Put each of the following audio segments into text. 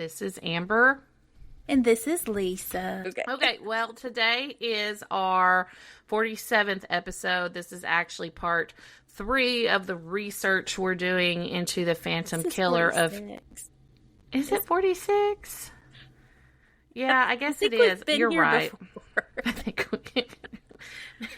This is Amber. And this is Lisa. Okay, well, today is our 47th episode. This is actually part 3 of the research we're doing into the Phantom Killer of... Is it 46? Yeah, I guess it is. You're right. I think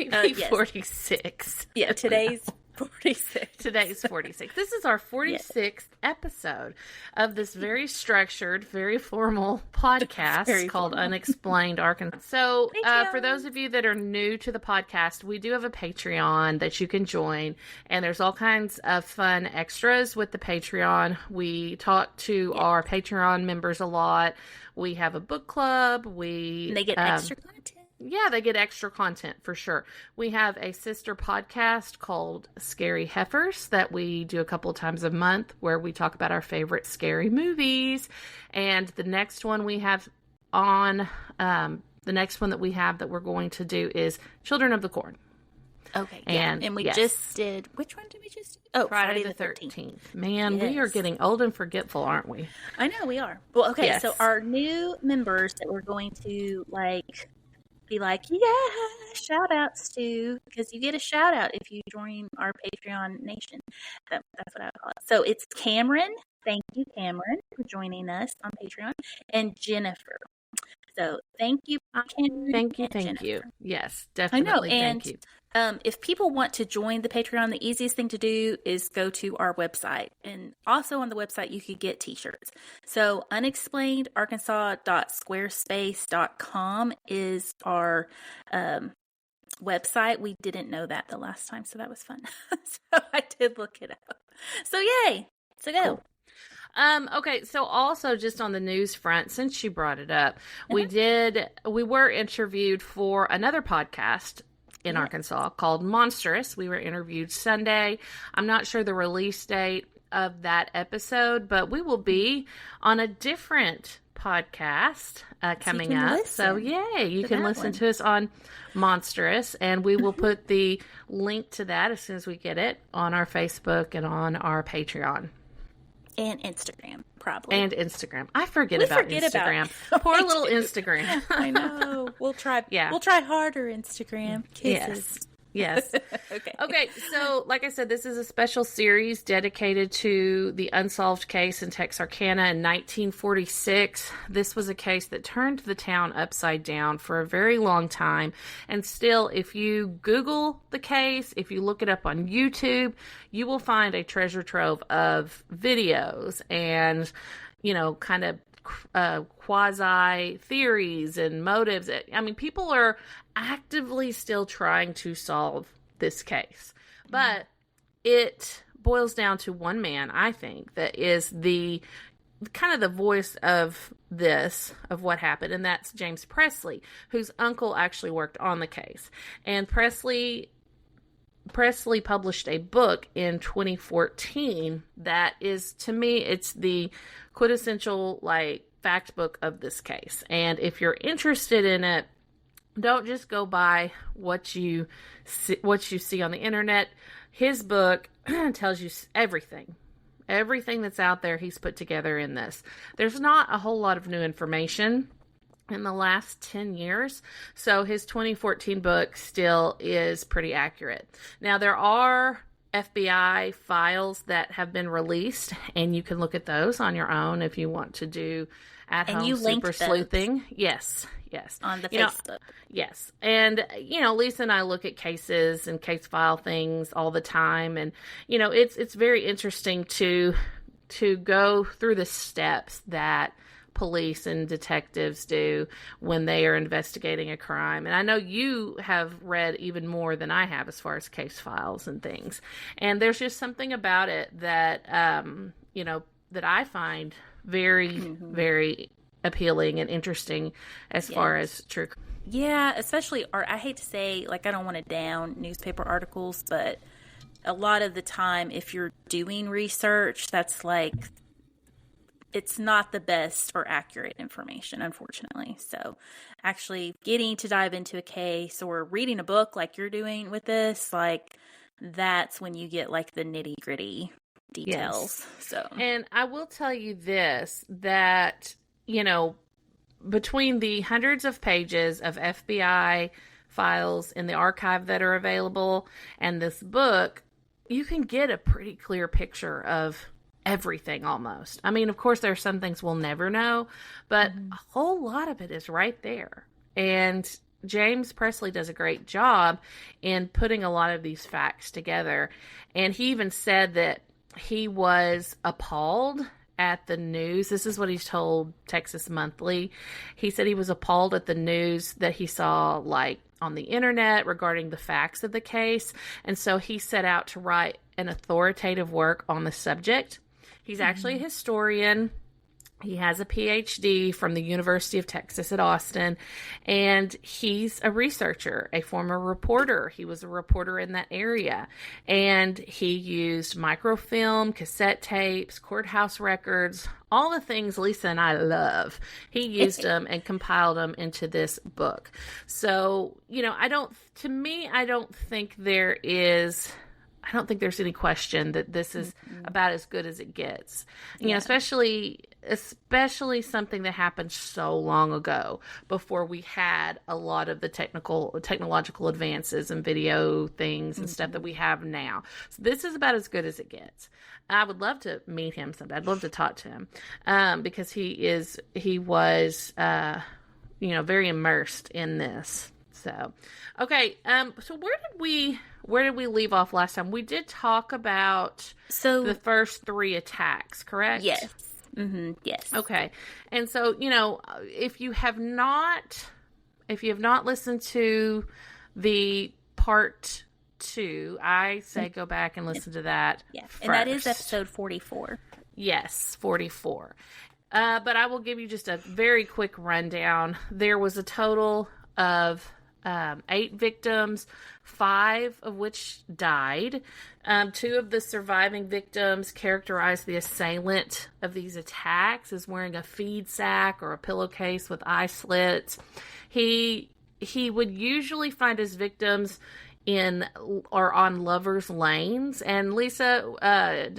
maybe 46. Yeah, today's 46. Today's 46. This is our 46th episode of this very structured, very formal podcast called Unexplained Arkansas. So, for those of you that are new to the podcast, we do have a Patreon that you can join, and there's all kinds of fun extras with the Patreon. We talk to our Patreon members a lot. We have a book club. They get extra content. Yeah, they get extra content for sure. We have a sister podcast called Scary Heifers that we do a couple of times a month where we talk about our favorite scary movies. And the next one we have on, the next one that we have that we're going to do is Children of the Corn. Okay, and we just did, which one did we just do? Oh, Friday the 13th. Man, we are getting old and forgetful, aren't we? I know, we are. Well, okay, so our new members that we're going to, be like, shout outs to, because you get a shout out if you join our Patreon nation. That's what I would call it. So it's Cameron. Thank you, Cameron, for joining us on Patreon, and Jennifer. So thank you, Cameron. Thank you. Yes, definitely. I know, and thank you. If people want to join the Patreon, the easiest thing to do is go to our website. And also on the website, you could get t-shirts. So unexplainedarkansas.squarespace.com is our website. We didn't know that the last time, so that was fun. So I did look it up. So yay. So go. Cool. Okay, so also just on the news front, since you brought it up, we were interviewed for another podcast in Arkansas called Monstrous. We were interviewed Sunday. I'm not sure the release date of that episode, but we will be on a different podcast coming up. So yay, you can listen to us on Monstrous, and we will put the link to that as soon as we get it on our Facebook and on our Patreon. And Instagram, probably. And Instagram. I forget about Instagram. Poor little Instagram. I know. We'll try. Yeah. We'll try harder, Instagram. Kisses. Yes. Okay. So, like I said, this is a special series dedicated to the unsolved case in Texarkana in 1946. This was a case that turned the town upside down for a very long time. And still, if you Google the case, if you look it up on YouTube, you will find a treasure trove of videos and, kind of quasi theories and motives. I mean, people are actively still trying to solve this case, but it boils down to one man, I think, that is the kind of the voice of what happened, and that's James Presley, whose uncle actually worked on the case. And Presley published a book in 2014 that is, to me, it's the quintessential fact book of this case. And if you're interested in it, don't just go by what you see on the internet. His book tells you everything that's out there. He's put together in this. There's not a whole lot of new information in the last 10 years. So his 2014 book still is pretty accurate. Now, there are FBI files that have been released, and you can look at those on your own if you want to do at-home super sleuthing. Yes. On the Facebook. Yes. And, Lisa and I look at cases and case file things all the time. And, it's very interesting to go through the steps that police and detectives do when they are investigating a crime. And I know you have read even more than I have as far as case files and things. And there's just something about it that, that I find very, very appealing and interesting as far as true. Yeah, especially, I hate to say, I don't want to down newspaper articles, but a lot of the time, if you're doing research, that's it's not the best or accurate information, unfortunately. So actually getting to dive into a case or reading a book like you're doing with this, that's when you get the nitty gritty details. Yes. So, and I will tell you this, that, between the hundreds of pages of FBI files in the archive that are available and this book, you can get a pretty clear picture of everything almost. I mean, of course, there are some things we'll never know, but a whole lot of it is right there. And James Presley does a great job in putting a lot of these facts together. And he even said that he was appalled at the news. This is what he's told Texas Monthly. He said he was appalled at the news that he saw, like, on the internet regarding the facts of the case. And so he set out to write an authoritative work on the subject. He's actually a historian. He has a PhD from the University of Texas at Austin, and he's a researcher, a former reporter. He was a reporter in that area, and he used microfilm, cassette tapes, courthouse records, all the things Lisa and I love. He used them and compiled them into this book. So, I don't think there's any question that this is about as good as it gets. Especially something that happened so long ago, before we had a lot of the technological advances and video things and stuff that we have now. So this is about as good as it gets. I would love to meet him someday. I'd love to talk to him because he was very immersed in this. So, okay. So where did we leave off last time? We did talk about the first 3 attacks, correct? Yes. Mm-hmm. Yes. Okay. And so, if you have not listened to the part 2, I say go back and listen to that. Yeah. First. And that is episode 44. Yes, 44. But I will give you just a very quick rundown. There was a total of 8 victims, 5 of which died. 2 of the surviving victims characterized the assailant of these attacks as wearing a feed sack or a pillowcase with eye slits. He would usually find his victims in or on lovers' lanes. And Lisa,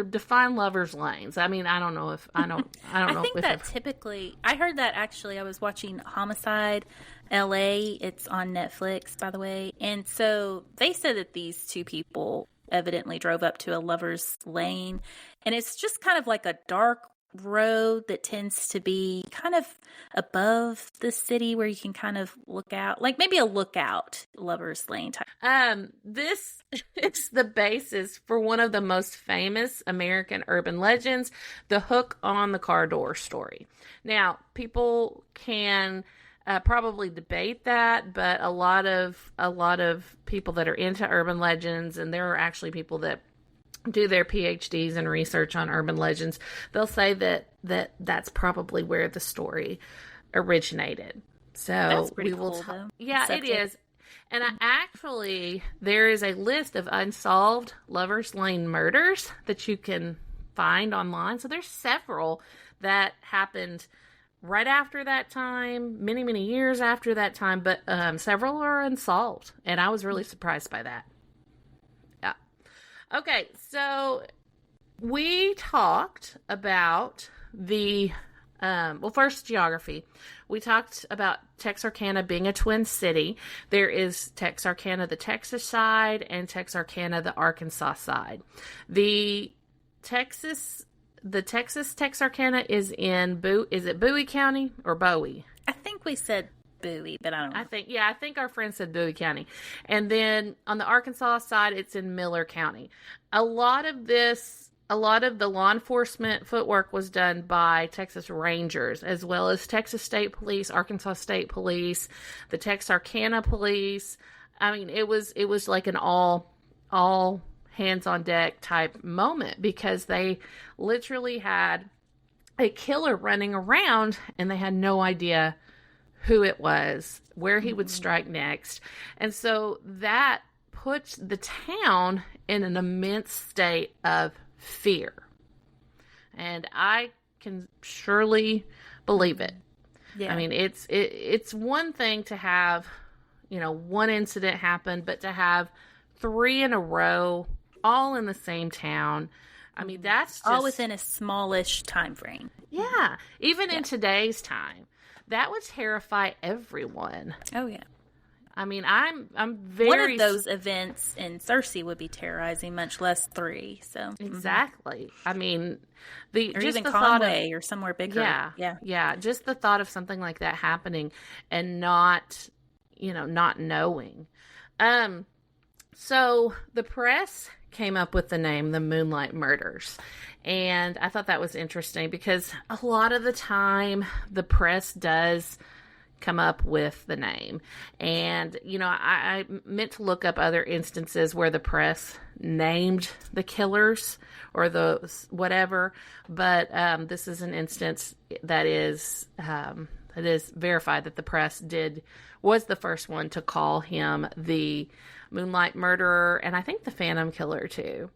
define lovers' lanes. I mean, I don't know. I think that typically, I heard that actually. I was watching Homicide LA. It's on Netflix, by the way. And so they said that these 2 people evidently drove up to a lover's lane, and it's just kind of like a dark road that tends to be kind of above the city where you can kind of look out, like maybe a lookout lover's lane type. This is the basis for one of the most famous American urban legends, the hook on the car door story. Now, people can probably debate that, but a lot of people that are into urban legends, and there are actually people that do their PhDs and research on urban legends, they'll say that's probably where the story originated. So that's pretty cool, though. Yeah, it is. And there is a list of unsolved lovers' lane murders that you can find online. So there's several that happened right after that time, many, many years after that time, but several are unsolved, and I was really surprised by that. Yeah. Okay, so we talked about first geography. We talked about Texarkana being a twin city. There is Texarkana, the Texas side, and Texarkana, the Arkansas side. The Texas Texarkana is in is it Bowie County or Bowie? I think we said Bowie, but I don't know. I think our friend said Bowie County. And then on the Arkansas side, it's in Miller County. A lot of the law enforcement footwork was done by Texas Rangers, as well as Texas State Police, Arkansas State Police, the Texarkana Police. I mean, it was like an all hands on deck type moment, because they literally had a killer running around and they had no idea who it was, where he would strike next. And so that puts the town in an immense state of fear. And I can surely believe it. Yeah. I mean, it's one thing to have, one incident happen, but to have 3 in a row, all in the same town, I mean, that's just... all within a smallish time frame. Yeah. Even in today's time, that would terrify everyone. Oh, yeah. I mean, I'm very... One of those events in Searcy would be terrorizing, much less 3. So exactly. I mean, or even Conway or somewhere bigger. Yeah. Just the thought of something like that happening and not knowing. So the press came up with the name the Moonlight Murders. And I thought that was interesting because a lot of the time the press does come up with the name. And, I meant to look up other instances where the press named the killers or those whatever. But this is an instance that is verified that the press was the first one to call him the Moonlight Murderer, and I think the Phantom Killer too.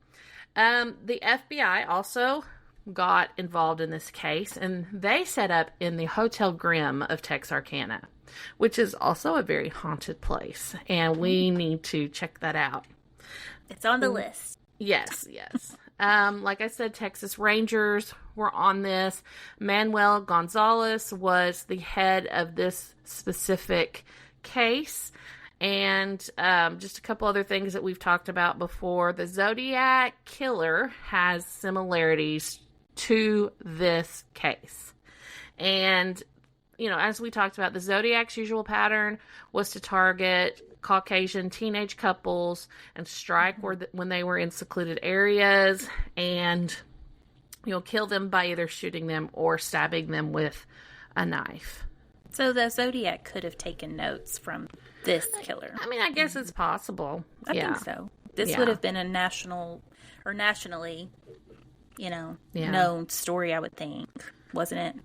The FBI also got involved in this case, and they set up in the Hotel Grimm of Texarkana, which is also a very haunted place, and we need to check that out. It's on the list. Yes. Like I said, Texas Rangers were on this. Manuel Gonzalez was the head of this specific case. And just a couple other things that we've talked about before. The Zodiac Killer has similarities to this case. And, as we talked about, the Zodiac's usual pattern was to target Caucasian teenage couples and strike when they were in secluded areas and, kill them by either shooting them or stabbing them with a knife. So the Zodiac could have taken notes from this killer. I mean, I guess it's possible. I think so. This would have been a nationally, known story, I would think, wasn't it?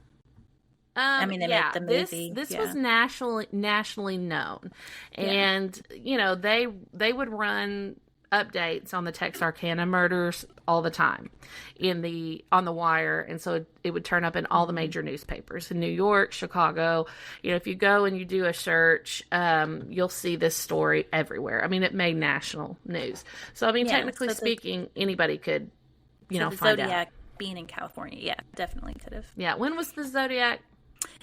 I mean, they made the movie. This was nationally known, and they would run updates on the Texarkana murders all the time on the wire, and so it would turn up in all the major newspapers in New York, Chicago. If you go and you do a search, you'll see this story everywhere. I mean, it made national news. So I mean, technically speaking, anybody could find Zodiac out. Being in California, definitely could have. Yeah, when was the Zodiac?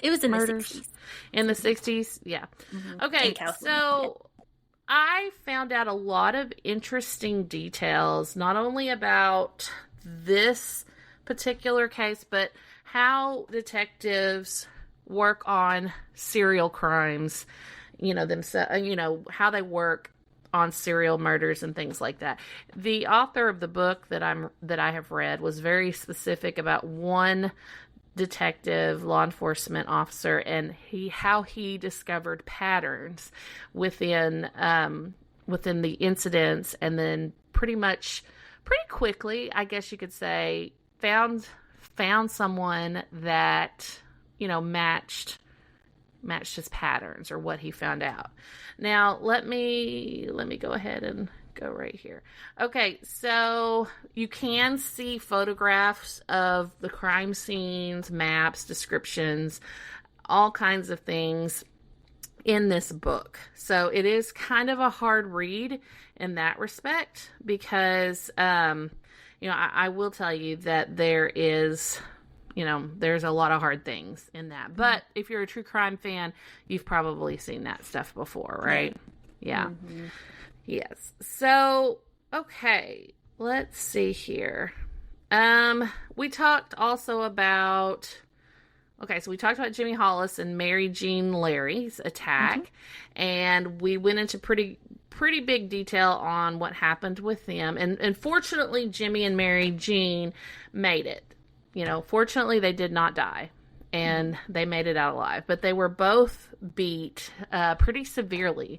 It was in murders? the 60s. In the 60s, yeah. Mm-hmm. Okay, so I found out a lot of interesting details, not only about this particular case, but how detectives work on serial crimes, themselves, how they work on serial murders and things like that. The author of the book that I have read was very specific about one detective, law enforcement officer, and how he discovered patterns within the incidents, and then pretty quickly, I guess you could say, found someone that matched his patterns or what he found out. Now let me go ahead and go right here. Okay, so you can see photographs of the crime scenes, maps, descriptions, all kinds of things in this book. So it is kind of a hard read in that respect because, I will tell you that there's a lot of hard things in that. But if you're a true crime fan, you've probably seen that stuff before, right? Yeah. Mm-hmm. Yes. So, okay, let's see here. We talked also about... Okay, so we talked about Jimmy Hollis and Mary Jean Larry's attack, and we went into pretty big detail on what happened with them. And fortunately, Jimmy and Mary Jean made it. Fortunately, they did not die, and they made it out alive. But they were both beat pretty severely,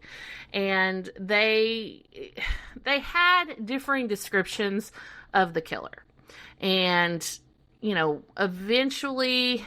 and they had differing descriptions of the killer. And, eventually...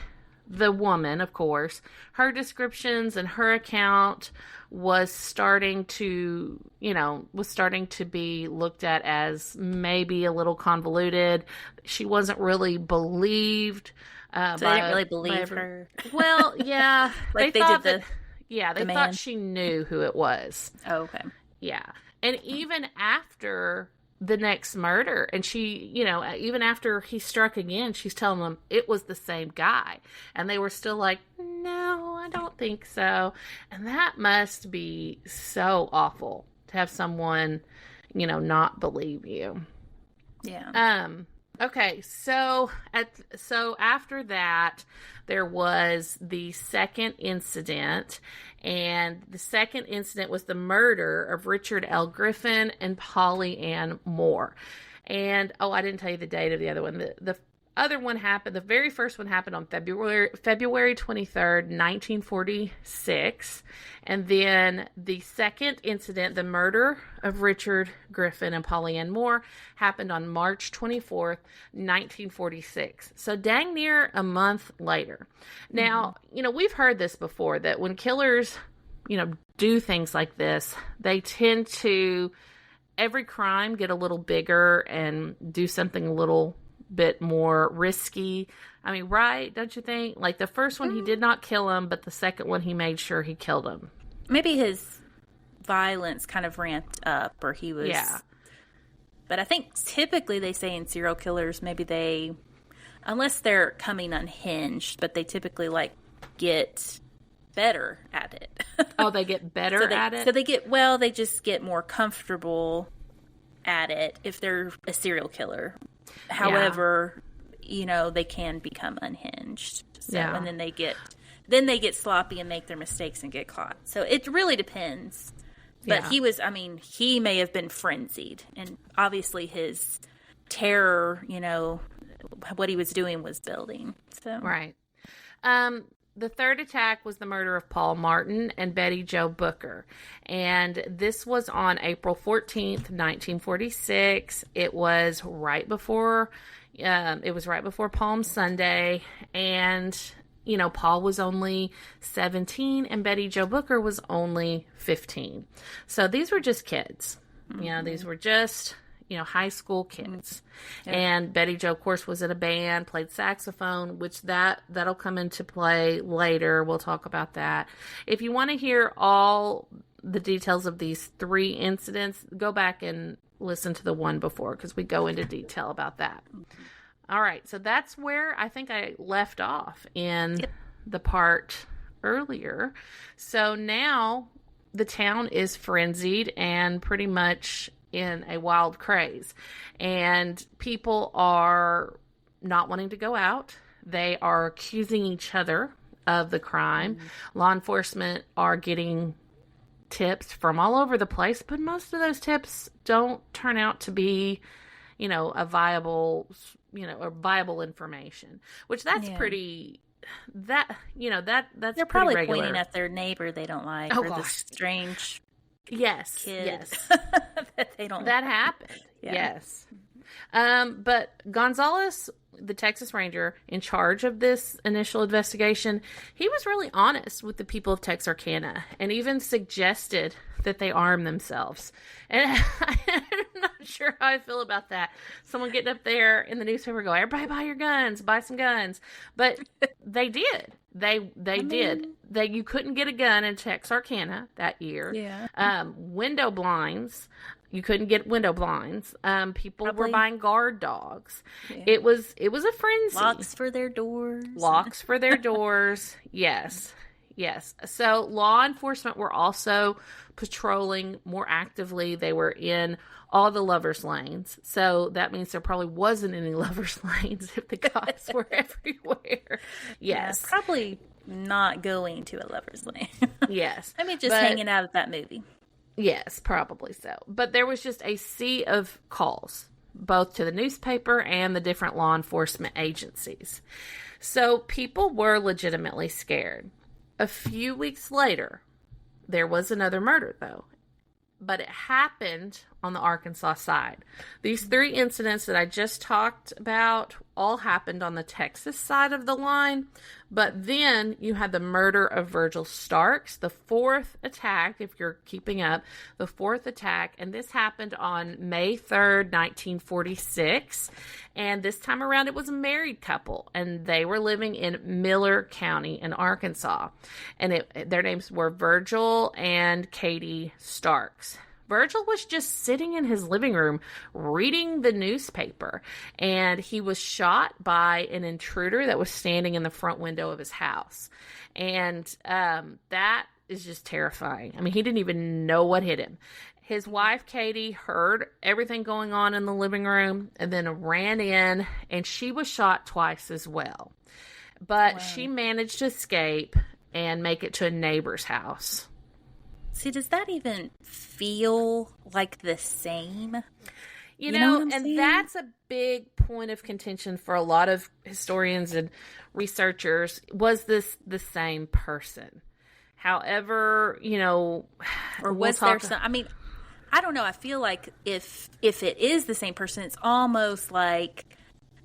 The woman, of course, her descriptions and her account was starting to be looked at as maybe a little convoluted. She wasn't really believed. So they didn't really believe her. Well, yeah. They thought did they thought she knew who it was. Oh, okay. Yeah. And even after the next murder. And she, even after he struck again, she's telling them it was the same guy. And they were still like, no, I don't think so. And that must be so awful to have someone, not believe you. Yeah. Okay, so after that, there was the second incident, and the second incident was the murder of Richard L. Griffin and Polly Ann Moore. And, I didn't tell you the date of the other one. The other one happened, the very first one happened on February 23rd, 1946. And then the second incident, the murder of Richard Griffin and Polly Ann Moore, happened on March 24th, 1946. So dang near a month later. Now, we've heard this before, that when killers, do things like this, they tend to, every crime, get a little bigger and do something a little bit more risky. I mean, right? Don't you think? Like the first one, he did not kill him, but the second one, he made sure he killed him. Maybe his violence kind of ramped up, or he was... Yeah. But I think typically they say in serial killers, maybe they, unless they're coming unhinged, but they typically get better at it. Oh, they get better at it? So they just get more comfortable at it if they're a serial killer. However, they can become unhinged. So, and then they get sloppy and make their mistakes and get caught. So it really depends. But he may have been frenzied, and obviously his terror, what he was doing was building. So right. The third attack was the murder of Paul Martin and Betty Jo Booker. And this was on April 14th, 1946. It was right before Palm Sunday. And, Paul was only 17 and Betty Jo Booker was only 15. So these were just kids. Mm-hmm. These were just, high school kids. Yeah. And Betty Jo, of course, was in a band, played saxophone, which that'll come into play later. We'll talk about that. If you want to hear all the details of these three incidents, go back and listen to the one before, because we go into detail about that. Mm-hmm. All right. So that's where I think I left off in the part earlier. So now the town is frenzied and pretty much in a wild craze, and people are not wanting to go out. They are accusing each other of the crime. Mm-hmm. Law enforcement are getting tips from all over the place, but most of those tips don't turn out to be, a viable, or viable information, which that's pretty, that's they're probably pretty regular. Pointing at their neighbor they don't like, or the strange Yes. that they don't. That happened. Yeah. Yes. But Gonzalez, the Texas Ranger in charge of this initial investigation, he was really honest with the people of Texarkana and even suggested that they arm themselves. And I'm not sure how I feel about that. Someone getting up there in the newspaper going, everybody buy your guns, buy some guns. But they did. They did. You couldn't get a gun in Texarkana that year. Yeah. Window blinds. You couldn't get window blinds. People were buying guard dogs. Yeah. It was a frenzy. Locks for their doors. Locks for their doors. Yes. So law enforcement were also patrolling more actively. They were in all the lovers lanes. So that means there probably wasn't any lovers lanes if the cops were everywhere. Yes. Yeah, probably not going to a lovers lane. Yes. I mean, just hanging out at that movie. Yes, probably so. But there was just a sea of calls, both to the newspaper and the different law enforcement agencies. So people were legitimately scared. A few weeks later, there was another murder, though. But it happened on the Arkansas side. These three incidents that I just talked about all happened on the Texas side of the line. But then you had the murder of Virgil Starks, the fourth attack, if you're keeping up, the fourth attack. And this happened on May 3rd, 1946. And this time around, it was a married couple. And they were living in Miller County in Arkansas. And their names were Virgil and Katie Starks. Virgil was just sitting in his living room reading the newspaper, and he was shot by an intruder that was standing in the front window of his house. And that is just terrifying. I mean, he didn't even know what hit him. His wife, Katie, heard everything going on in the living room and then ran in, and she was shot twice as well. But she managed to escape and make it to a neighbor's house. See, does that even feel like the same? You know, and that's a big point of contention for a lot of historians and researchers. Was this the same person? However, you know, or was there some, I mean, I don't know. I feel like if it is the same person, it's almost like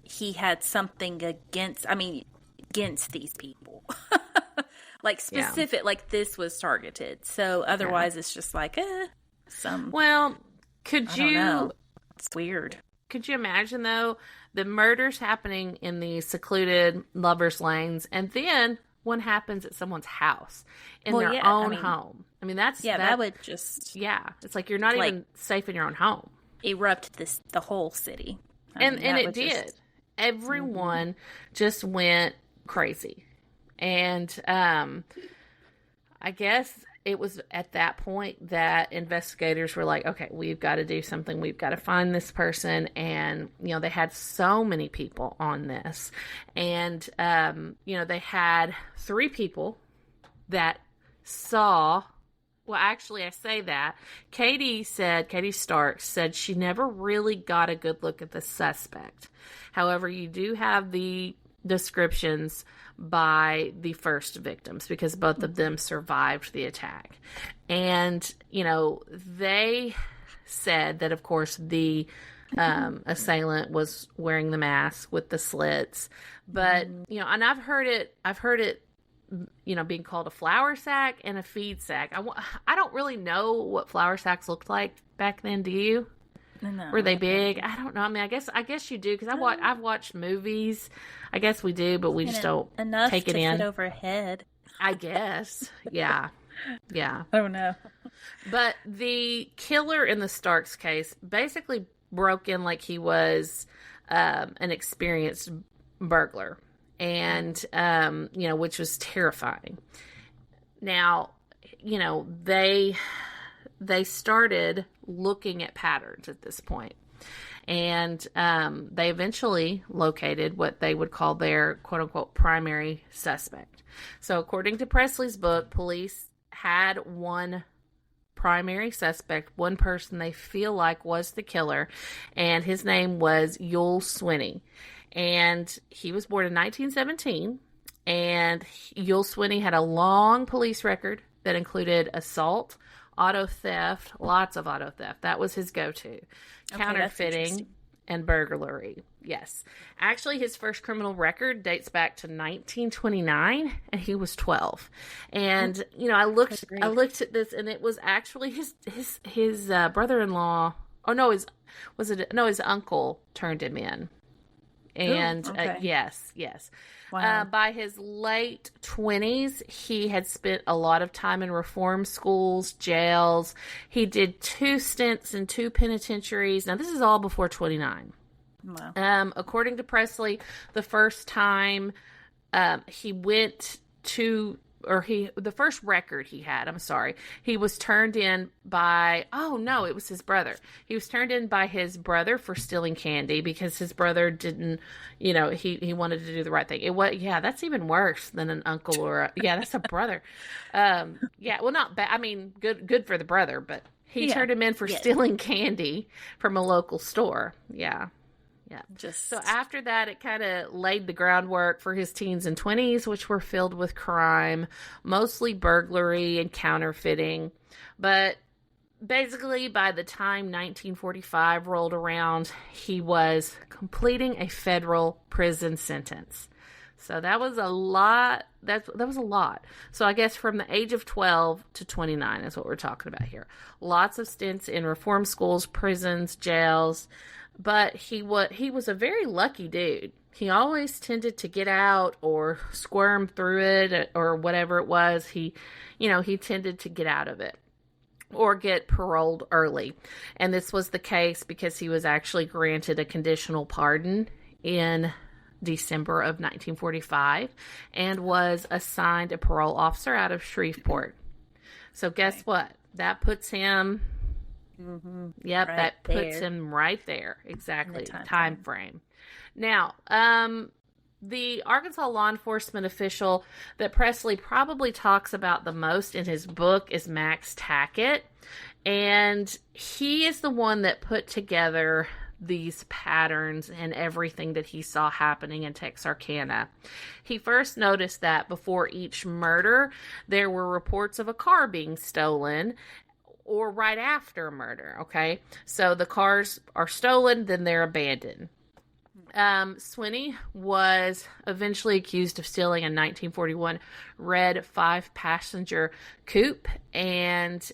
he had something against these people. Like specific, like this was targeted. So otherwise it's just like, Well, could you... know. It's weird. Could you imagine, though, the murders happening in these secluded lovers' lanes, and then one happens at someone's house, in their own home? I mean, that would just... Yeah, it's like you're not even safe in your own home. Erupt the whole city. And it did. Everyone just went crazy. And I guess it was at that point that investigators were like, okay, we've got to do something. We've got to find this person. And, you know, they had so many people on this. And, you know, they had 3 people that saw... Well, actually, I say that. Katie Stark said she never really got a good look at the suspect. However, you do have the descriptions by the first victims because both of them survived the attack. And, you know, they said that, of course, the assailant was wearing the mask with the slits. But, you know, and I've heard it, you know, being called a flour sack and a feed sack. I don't really know what flour sacks looked like back then. Do you? No, were they big? I don't know. I mean, I guess you do because I've watched movies. I guess we do, but we just don't take it in. Enough to fit over a head. I guess. Yeah. Yeah. I don't know. But the killer in the Starks case basically broke in like he was an experienced burglar. And, you know, which was terrifying. Now, you know, they started looking at patterns at this point. And they eventually located what they would call their quote-unquote primary suspect. So according to Presley's book, police had one primary suspect, one person they feel like was the killer, and his name was Yul Swinney. And he was born in 1917, and Yul Swinney had a long police record that included assault, auto theft, lots of auto theft. That was his go-to. Counterfeiting and burglary. Yes. Actually, his first criminal record dates back to 1929, and he was 12. And, you know, I looked at this, and it was actually his brother-in-law. Oh, no, his uncle turned him in. And yes. Wow. By his late 20s, he had spent a lot of time in reform schools, jails. He did 2 stints in 2 penitentiaries. Now, this is all before 29. Wow. According to Presley, the first time he went to... the first record he had, he was turned in by, it was his brother. He was turned in by his brother for stealing candy because his brother didn't, you know, he wanted to do the right thing. That's even worse than an uncle that's a brother. Well, not bad. I mean, good for the brother, but he turned him in for stealing candy from a local store. Yeah. Yeah. So after that, it kind of laid the groundwork for his teens and 20s, which were filled with crime, mostly burglary and counterfeiting. But basically, by the time 1945 rolled around, he was completing a federal prison sentence. So that was a lot. That was a lot. So I guess from the age of 12 to 29 is what we're talking about here. Lots of stints in reform schools, prisons, jails. But he was a very lucky dude. He always tended to get out or squirm through it or whatever it was. He tended to get out of it. or get paroled early. And this was the case because he was actually granted a conditional pardon in December of 1945 and was assigned a parole officer out of Shreveport. So guess what? That puts him... Yep, right that puts him right there. Exactly. Time frame. Now, the Arkansas law enforcement official that Presley probably talks about the most in his book is Max Tackett. And he is the one that put together these patterns and everything that he saw happening in Texarkana. He first noticed that before each murder, there were reports of a car being stolen, or right after a murder, okay? So the cars are stolen, then they're abandoned. Swinney was eventually accused of stealing a 1941 red 5-passenger coupe, and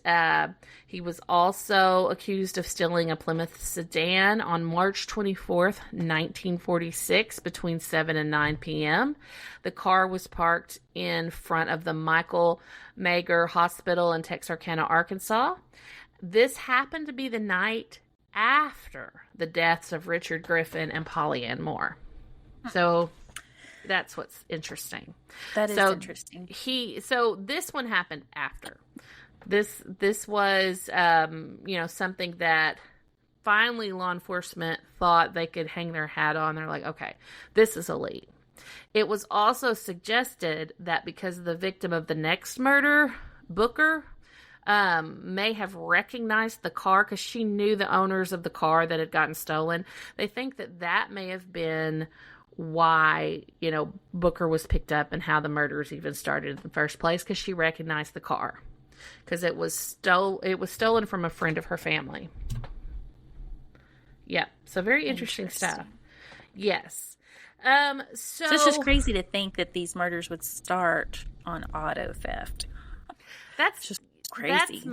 he was also accused of stealing a Plymouth sedan on March 24th, 1946, between 7 and 9 p.m. The car was parked in front of the Michael Mager Hospital in Texarkana, Arkansas. This happened to be the night after the deaths of Richard Griffin and Polly Ann Moore. So that's what's interesting. That is interesting. So this one happened after. This was, something that finally law enforcement thought they could hang their hat on. They're like, okay, this is elite. It was also suggested that because the victim of the next murder, Booker, may have recognized the car because she knew the owners of the car that had gotten stolen. They think that may have been why, Booker was picked up and how the murders even started in the first place, because she recognized the car because it was stolen from a friend of her family. Yeah. So very interesting stuff. Yes. So it's just crazy to think that these murders would start on auto theft. That's just crazy.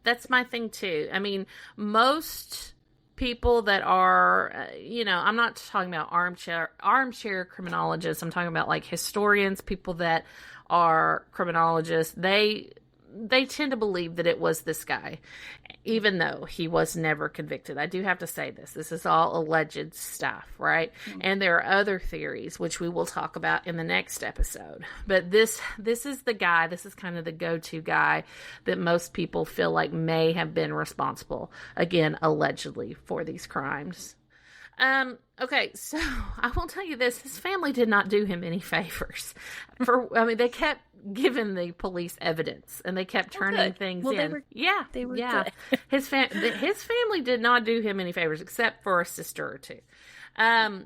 That's my thing too. I mean, most people that are, I'm not talking about armchair criminologists. I'm talking about like historians, people that are criminologists. They tend to believe that it was this guy, even though he was never convicted. I do have to say this. This is all alleged stuff, right? Mm-hmm. And there are other theories, which we will talk about in the next episode. But this is the guy, this is kind of the go-to guy that most people feel like may have been responsible, again, allegedly, for these crimes. Okay, so I will tell you this. His family did not do him any favors. They kept giving the police evidence, and they kept turning things in. They were good. His family did not do him any favors, except for a sister or two.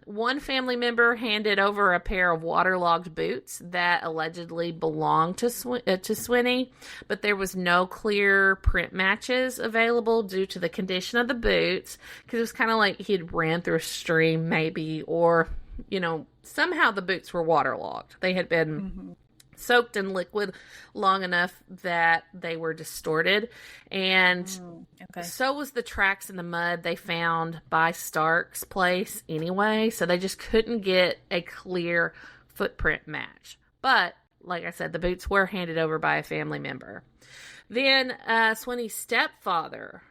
One family member handed over a pair of waterlogged boots that allegedly belonged to Swinney, but there was no clear print matches available due to the condition of the boots, because it was kind of like he had ran through a stream maybe, or, somehow the boots were waterlogged. They had been soaked in liquid long enough that they were distorted, and so was the tracks in the mud they found by Stark's place anyway, so they just couldn't get a clear footprint match. But like I said, the boots were handed over by a family member. Then Swinney's stepfather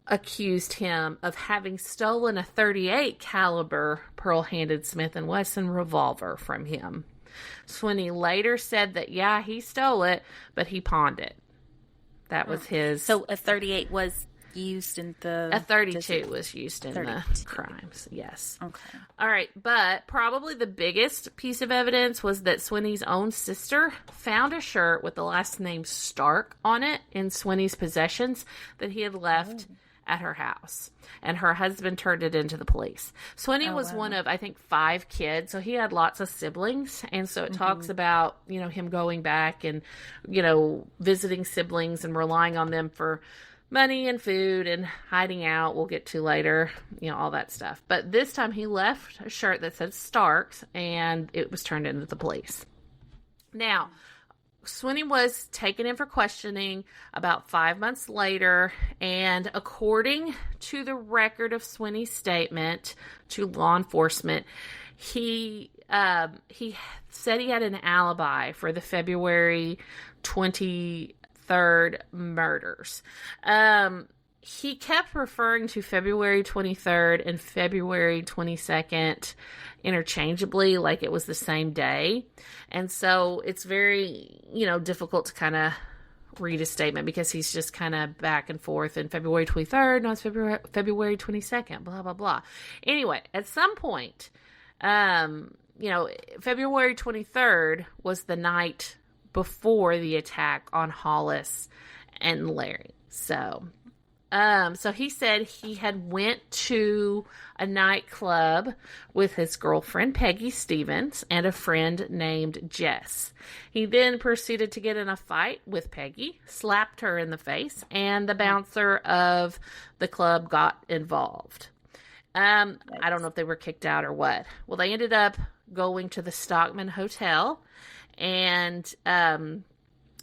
accused him of having stolen a .38 caliber pearl-handed Smith & Wesson revolver from him. Swinney later said that, he stole it, but he pawned it. That was his... So a .38 was used in the... A .32 was used in the crimes, yes. Okay. All right, but probably the biggest piece of evidence was that Swinney's own sister found a shirt with the last name Stark on it in Swinney's possessions that he had left at her house, and her husband turned it into the police. Swinney was one of, I think, 5 kids, so he had lots of siblings, and so it talks about, him going back and, visiting siblings and relying on them for money and food and hiding out. We'll get to later, all that stuff. But this time he left a shirt that said Starks, and it was turned into the police. Now, Swinney was taken in for questioning about 5 months later, and according to the record of Swinney's statement to law enforcement, he said he had an alibi for the February 23rd, 23rd murders. He kept referring to February 23rd and February 22nd interchangeably, like it was the same day. And so it's very, difficult to kind of read a statement because he's just kind of back and forth. And February 23rd, no, it's February 22nd, blah, blah, blah. Anyway, at some point, February 23rd was the night before the attack on Hollis and Larry. So he said he had went to a nightclub with his girlfriend, Peggy Stevens, and a friend named Jess. He then proceeded to get in a fight with Peggy, slapped her in the face, and the bouncer of the club got involved. I don't know if they were kicked out or what. Well, they ended up going to the Stockman Hotel, and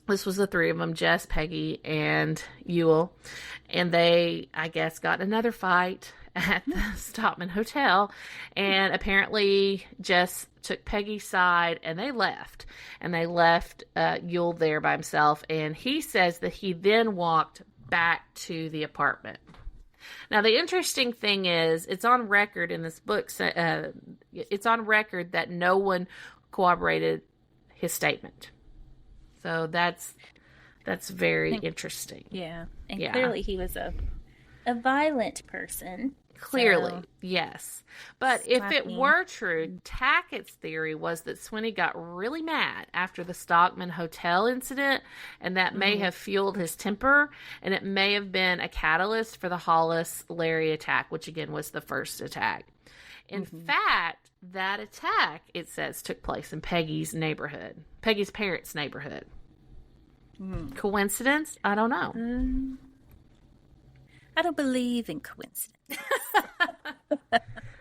this was the three of them, Jess, Peggy, and Ewell. And they, I guess, got another fight at the Stockman Hotel. And apparently Jess took Peggy's side and they left. And they left Ewell there by himself. And he says that he then walked back to the apartment. Now, the interesting thing is, it's on record in this book, it's on record that no one corroborated his statement. So that's very interesting. Yeah. And clearly he was a violent person. Clearly, yes. But if it were true, Tackett's theory was that Swinney got really mad after the Stockman Hotel incident, and that may have fueled his temper, and it may have been a catalyst for the Hollis-Larry attack, which again was the first attack. In fact, that attack, it says, took place in Peggy's neighborhood. Peggy's parents' neighborhood. Coincidence? I don't know. I don't believe in coincidence.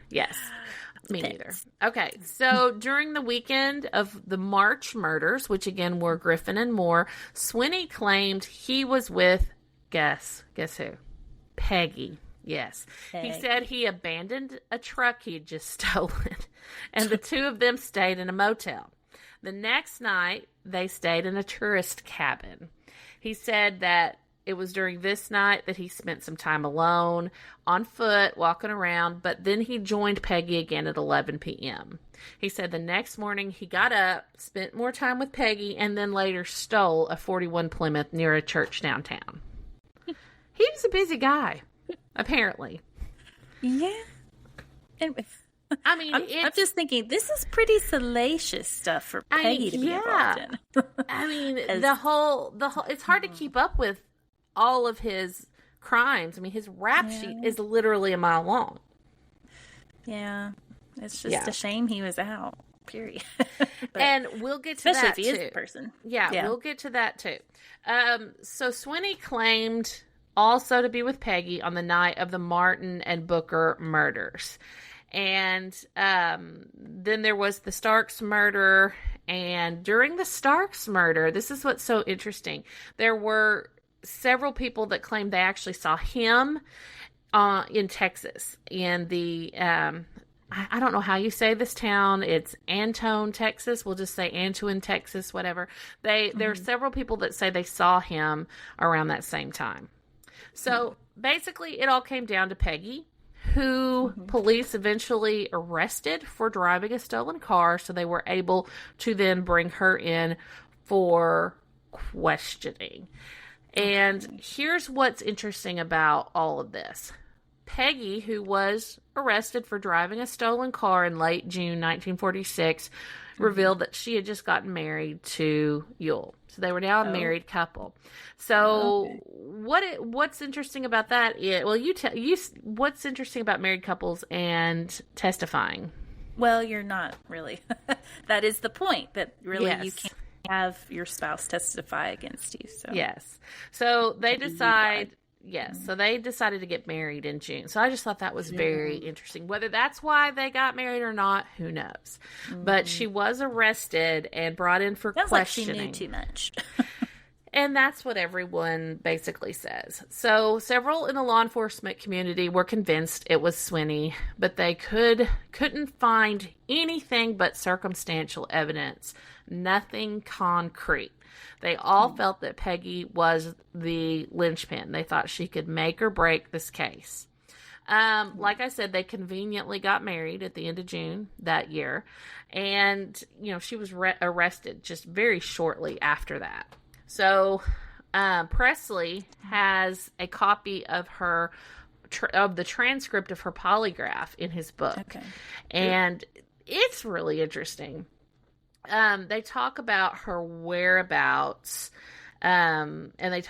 Yes, me neither. Okay, so during the weekend of the March murders, which again were Griffin and Moore, Swinney claimed he was with, guess who? Peggy. Yes. Peggy. He said he abandoned a truck he had just stolen, and the two of them stayed in a motel. The next night, they stayed in a tourist cabin. He said that it was during this night that he spent some time alone, on foot, walking around, but then he joined Peggy again at 11 p.m. He said the next morning he got up, spent more time with Peggy, and then later stole a 41 Plymouth near a church downtown. He was a busy guy, apparently. Yeah. I mean, I'm just thinking, this is pretty salacious stuff for Peggy to be involved in. I mean, the whole, it's hard to keep up with all of his crimes. I mean, his rap sheet is literally a mile long. Yeah. It's just a shame he was out, period. And we'll get to that, too. Especially if he is a person. Yeah, we'll get to that, too. So Swinney claimed also to be with Peggy on the night of the Martin and Booker murders. And then there was the Starks murder. And during the Starks murder, this is what's so interesting. There were several people that claimed they actually saw him in Texas. In the, I don't know how you say this town. It's Antone, Texas. We'll just say Antone, Texas, whatever. There are several people that say they saw him around that same time. So basically, it all came down to Peggy, who police eventually arrested for driving a stolen car, so they were able to then bring her in for questioning. And here's what's interesting about all of this. Peggy, who was arrested for driving a stolen car in late June 1946, revealed that she had just gotten married to Ewell. So they were now a married couple. So what's interesting about that is, well, what's interesting about married couples and testifying? Well, you're not really. That is the point, that really you can't have your spouse testify against you. So yes. So they decide. Yes, so they decided to get married in June. So I just thought that was very interesting. Whether that's why they got married or not, who knows? But she was arrested and brought in for questioning. Like she knew too much. And that's what everyone basically says. So several in the law enforcement community were convinced it was Swinney, but they couldn't find anything but circumstantial evidence, nothing concrete. They all felt that Peggy was the linchpin. They thought she could make or break this case. Like I said, they conveniently got married at the end of June that year. And, she was arrested just very shortly after that. So, Presley has a copy of the transcript of her polygraph in his book. Okay. And it's really interesting. They talk about her whereabouts, and they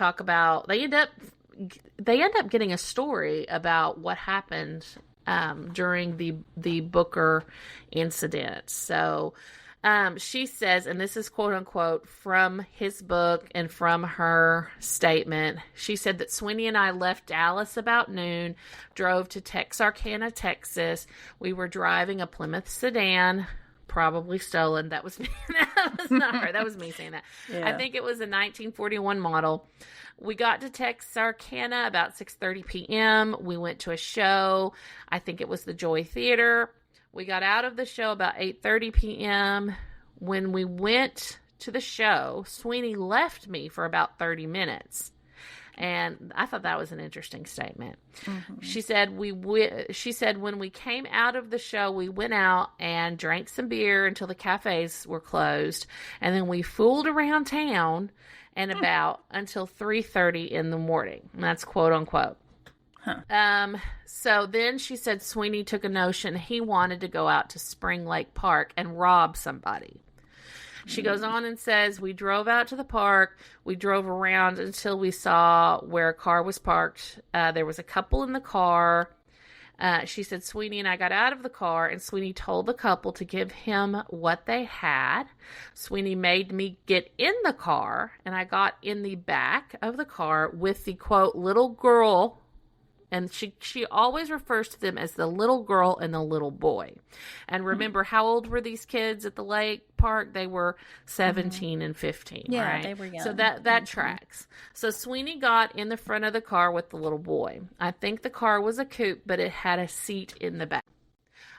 end up getting a story about what happened during the Booker incident. So she says, and this is quote unquote from his book and from her statement, she said that Swinney and I left Dallas about noon, drove to Texarkana, Texas. We were driving a Plymouth sedan, probably stolen. That was me. That was not her. That was me saying that. Yeah. I think it was a 1941 model. We got to Texarkana about 6:30 p.m. We went to a show. I think it was the Joy Theater. We got out of the show about 8:30 p.m. When we went to the show, Swinney left me for about 30 minutes. And I thought that was an interesting statement. Mm-hmm. She said when we came out of the show, we went out and drank some beer until the cafes were closed. And then we fooled around town and about until 3:30 in the morning. And that's quote unquote. Huh. So then she said Swinney took a notion he wanted to go out to Spring Lake Park and rob somebody. She goes on and says, we drove out to the park. We drove around until we saw where a car was parked. There was a couple in the car. She said, Swinney and I got out of the car, and Swinney told the couple to give him what they had. Swinney made me get in the car, and I got in the back of the car with the, quote, little girl. And she always refers to them as the little girl and the little boy. And remember, how old were these kids at the lake park? They were 17 and 15, yeah, right? They were young. So that tracks. So Swinney got in the front of the car with the little boy. I think the car was a coupe, but it had a seat in the back.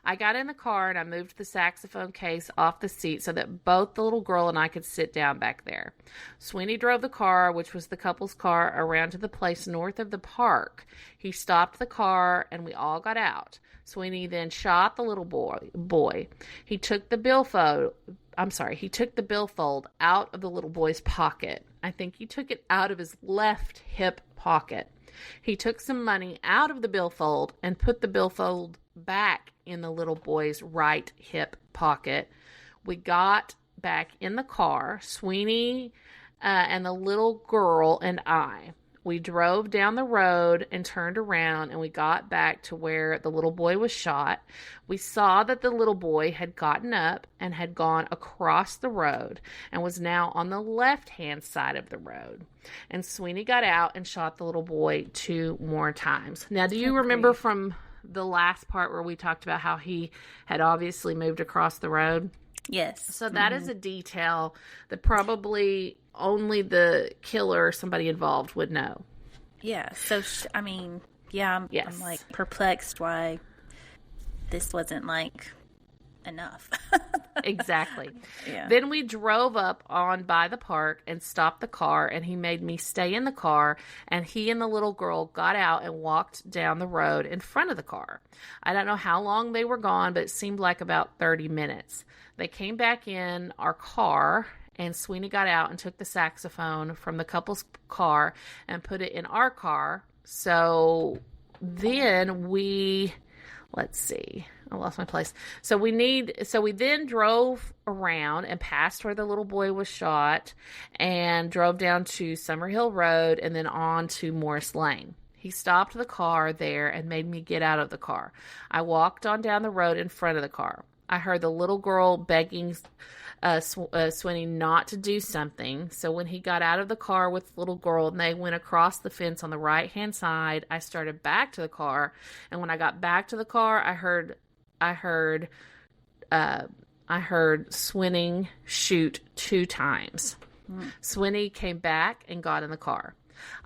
I got in the car and I moved the saxophone case off the seat so that both the little girl and I could sit down back there. Swinney drove the car, which was the couple's car, around to the place north of the park. He stopped the car and we all got out. Swinney then shot the little boy. He took the billfold out of the little boy's pocket. I think he took it out of his left hip pocket. He took some money out of the billfold and put the billfold back in the little boy's right hip pocket. We got back in the car, Swinney and the little girl and I. We drove down the road and turned around, and we got back to where the little boy was shot. We saw that the little boy had gotten up and had gone across the road and was now on the left-hand side of the road. And Swinney got out and shot the little boy 2 more times. Now, do you remember from the last part where we talked about how he had obviously moved across the road? Yes. So that is a detail that probably only the killer or somebody involved would know. Yeah. So, I'm like perplexed why this wasn't like enough. Exactly. Yeah. Then we drove up on by the park and stopped the car, and he made me stay in the car, and he and the little girl got out and walked down the road in front of the car. I don't know how long they were gone, but it seemed like about 30 minutes. They came back in our car, and Swinney got out and took the saxophone from the couple's car and put it in our car. So then let's see. I lost my place. So we then drove around and passed where the little boy was shot and drove down to Summerhill Road and then on to Morris Lane. He stopped the car there and made me get out of the car. I walked on down the road in front of the car. I heard the little girl begging Swinney not to do something. So when he got out of the car with the little girl and they went across the fence on the right-hand side, I started back to the car. And when I got back to the car, I heard Swinney shoot 2 times. Swinney came back and got in the car.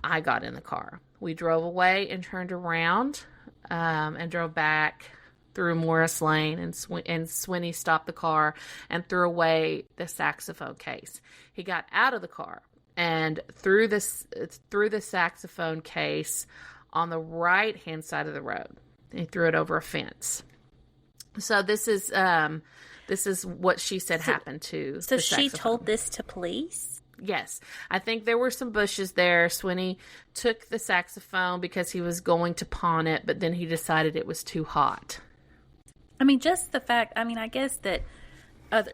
I got in the car. We drove away and turned around and drove back through Morris Lane, and Swinney stopped the car and threw away the saxophone case. He got out of the car and threw the saxophone case on the right-hand side of the road. He threw it over a fence. So this is what she said happened to. So she told this to police? Yes. I think there were some bushes there. Swinney took the saxophone because he was going to pawn it, but then he decided it was too hot. I mean, just the fact, I guess that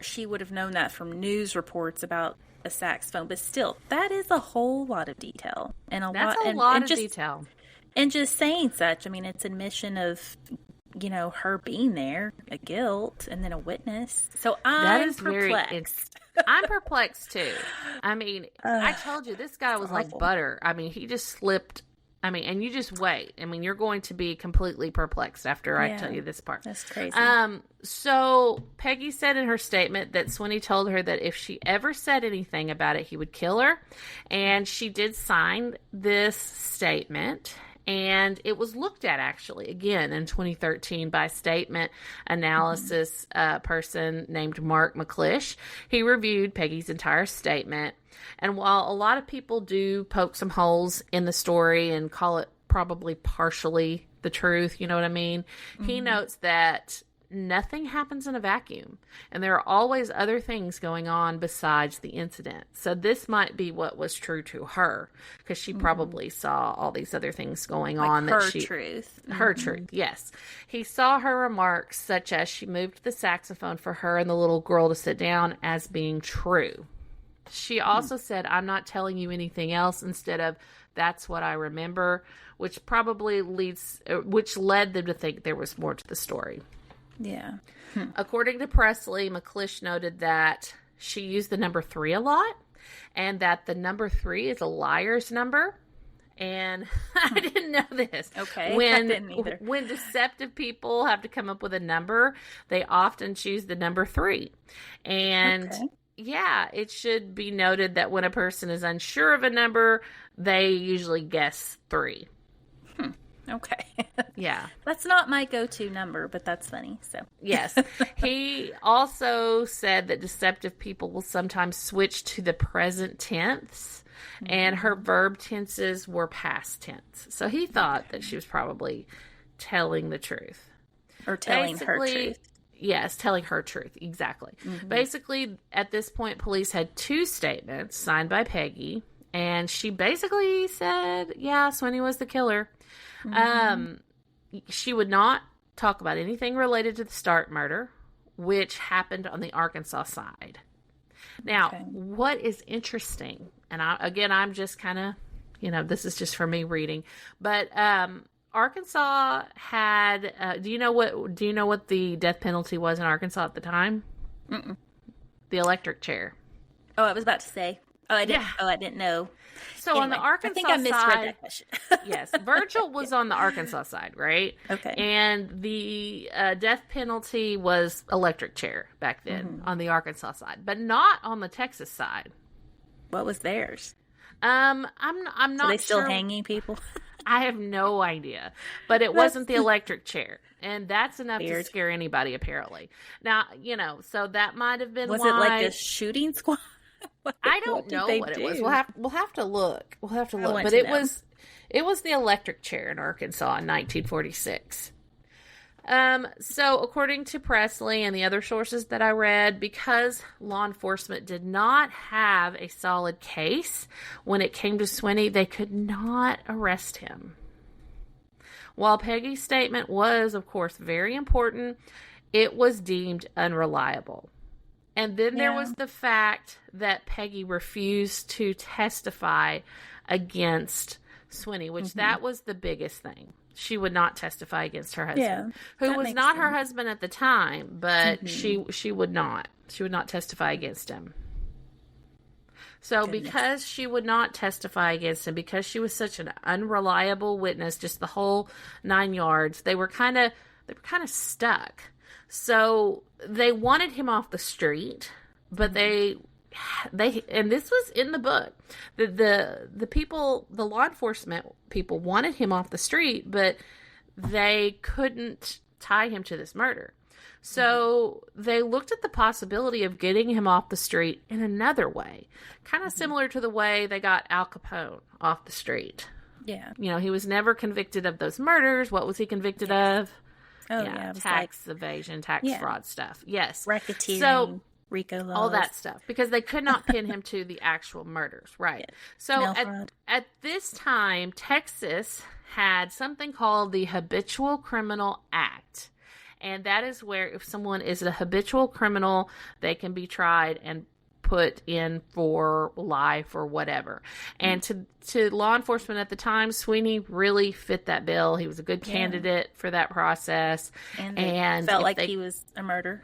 she would have known that from news reports about a saxophone, but still, that is a whole lot of detail. And a lot of detail. And just saying such, it's admission of, her being there, a guilt, and then a witness. So I'm perplexed. I'm perplexed too. I told you, this guy was like butter. He just slipped. And you just wait. You're going to be completely perplexed after I tell you this part. That's crazy. So Peggy said in her statement that Swinney told her that if she ever said anything about it, he would kill her. And she did sign this statement. And it was looked at, actually, again in 2013 by statement analysis person named Mark McClish. He reviewed Peggy's entire statement. And while a lot of people do poke some holes in the story and call it probably partially the truth, you know what I mean? He notes that nothing happens in a vacuum, and there are always other things going on besides the incident. So this might be what was true to her, because she probably saw all these other things going on. Her truth. Her truth, yes. He saw her remarks, such as she moved the saxophone for her and the little girl to sit down, as being true. She also said, "I'm not telling you anything else," instead of "that's what I remember," which led them to think there was more to the story. Yeah. According to Presley, McClish noted that she used the number 3 a lot, and that the number 3 is a liar's number. And I didn't know this. Okay, I didn't either. When deceptive people have to come up with a number, they often choose the number 3. And yeah, it should be noted that when a person is unsure of a number, they usually guess 3. Okay. Yeah. That's not my go-to number, but that's funny. So yes. He also said that deceptive people will sometimes switch to the present tense, and her verb tenses were past tense. So he thought that she was probably telling the truth. Or telling her truth. Yes, telling her truth. Exactly. Basically, at this point, police had 2 statements signed by Peggy, and she basically said, yeah, Swinney was the killer. She would not talk about anything related to the Stark murder, which happened on the Arkansas side. Now, what is interesting, and I'm just kind of, this is just for me reading, but Arkansas had. Do you know what the death penalty was in Arkansas at the time? Mm-mm. The electric chair. Oh, I was about to say. Oh, I didn't. Yeah. Oh, I didn't know. So anyway, on the Arkansas side, I think I misread that question. Yes, Virgil was on the Arkansas side, right? Okay. And the death penalty was electric chair back then on the Arkansas side, but not on the Texas side. What was theirs? I'm not. So they still sure. Hanging people? I have no idea, but it wasn't the electric chair, and that's enough to scare anybody. Apparently, now so that might have been. Was it like a shooting squad? I don't know what it was. We'll have to look. But it was the electric chair in Arkansas in 1946. So according to Presley and the other sources that I read, because law enforcement did not have a solid case when it came to Swinney, they could not arrest him. While Peggy's statement was, of course, very important, it was deemed unreliable. And then there was the fact that Peggy refused to testify against Swinney, which that was the biggest thing. She would not testify against her husband, who was not her husband at the time, but she would not. She would not testify against him. So because she would not testify against him, because she was such an unreliable witness, just the whole 9 yards, they were kind of stuck. So they wanted him off the street, but they and this was in the book, the people, the law enforcement people wanted him off the street, but they couldn't tie him to this murder. So they looked at the possibility of getting him off the street in another way, kind of similar to the way they got Al Capone off the street. Yeah. You know, he was never convicted of those murders. What was he convicted of? Oh, yeah. Tax evasion, tax fraud stuff. Yes. Racketeering, so, RICO laws. all that stuff. Because they could not pin him to the actual murders. Right. Yeah. So at this time, Texas had something called the Habitual Criminal Act. And that is where if someone is a habitual criminal, they can be tried and put in for life or whatever. And to law enforcement at the time, Sweeney really fit that bill. He was a good candidate for that process. And felt like he was a murderer.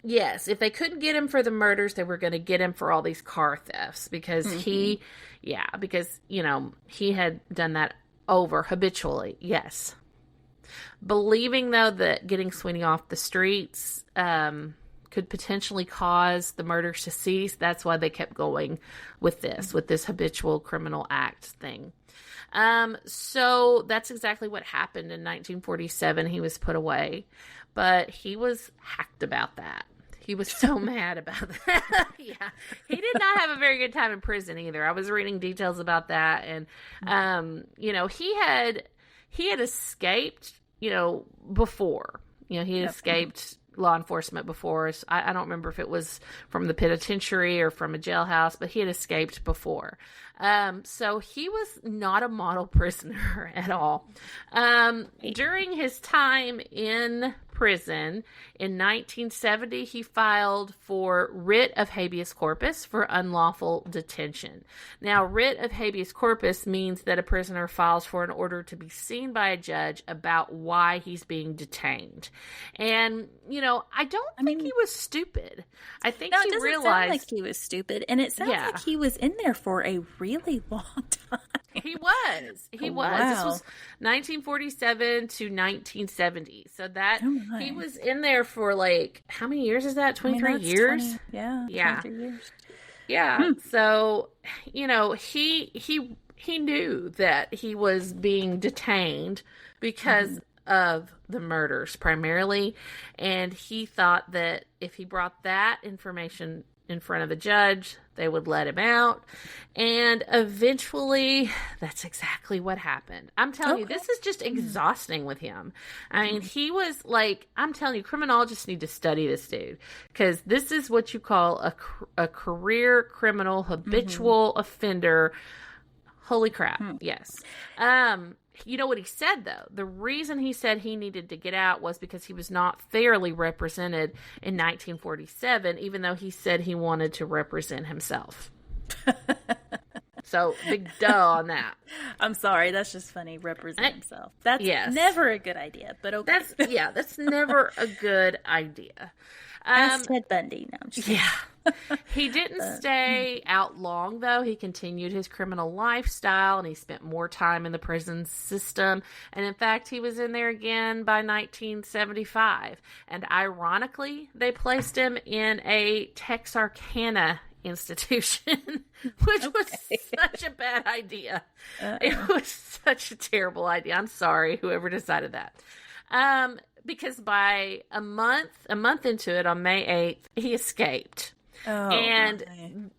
Yes. If they couldn't get him for the murders, they were going to get him for all these car thefts because because, you know, he had done that over habitually. Yes. Believing, though, that getting Sweeney off the streets could potentially cause the murders to cease, that's why they kept going with this Habitual Criminal Act thing. So that's exactly what happened in 1947. He was put away, but he was hacked about that. He was so mad about that. Yeah. He did not have a very good time in prison either. I was reading details about that. And, you know, he had escaped, you know, before. You know, he had escaped law enforcement before. I don't remember if it was from the penitentiary or from a jailhouse, but he had escaped before. So he was not a model prisoner at all. During his time in prison in 1970, he filed for writ of habeas corpus for unlawful detention. Now, writ of habeas corpus means that a prisoner files for an order to be seen by a judge about why he's being detained. And, you know, I don't think he was stupid. I think he realized... it doesn't sound like he was stupid. And it sounds like he was in there for a really long time. He was. Wow. This was 1947 to 1970. So that he was in there for like, how many years is that? 23 years? 23 years. Yeah. So, you know, he knew that he was being detained because of the murders primarily. And he thought that if he brought that information in front of the judge, they would let him out. And eventually, that's exactly what happened. I'm telling you, this is just exhausting with him. I mean, he was like, I'm telling you, criminologists need to study this dude. Because this is what you call a career criminal, habitual offender. Holy crap. Yes. You know what he said, though? The reason he said he needed to get out was because he was not fairly represented in 1947, even though he said he wanted to represent himself. So, big duh on that. I'm sorry. That's just funny. Represent himself. That's never a good idea, but okay. That's never a good idea. Ask Ted Bundy. No, I'm just kidding. He didn't stay out long, though. He continued his criminal lifestyle, and he spent more time in the prison system. And in fact, he was in there again by 1975. And ironically, they placed him in a Texarkana institution, which was such a bad idea. It was such a terrible idea. I'm sorry, whoever decided that. Because by a month into it, on May 8th, he escaped.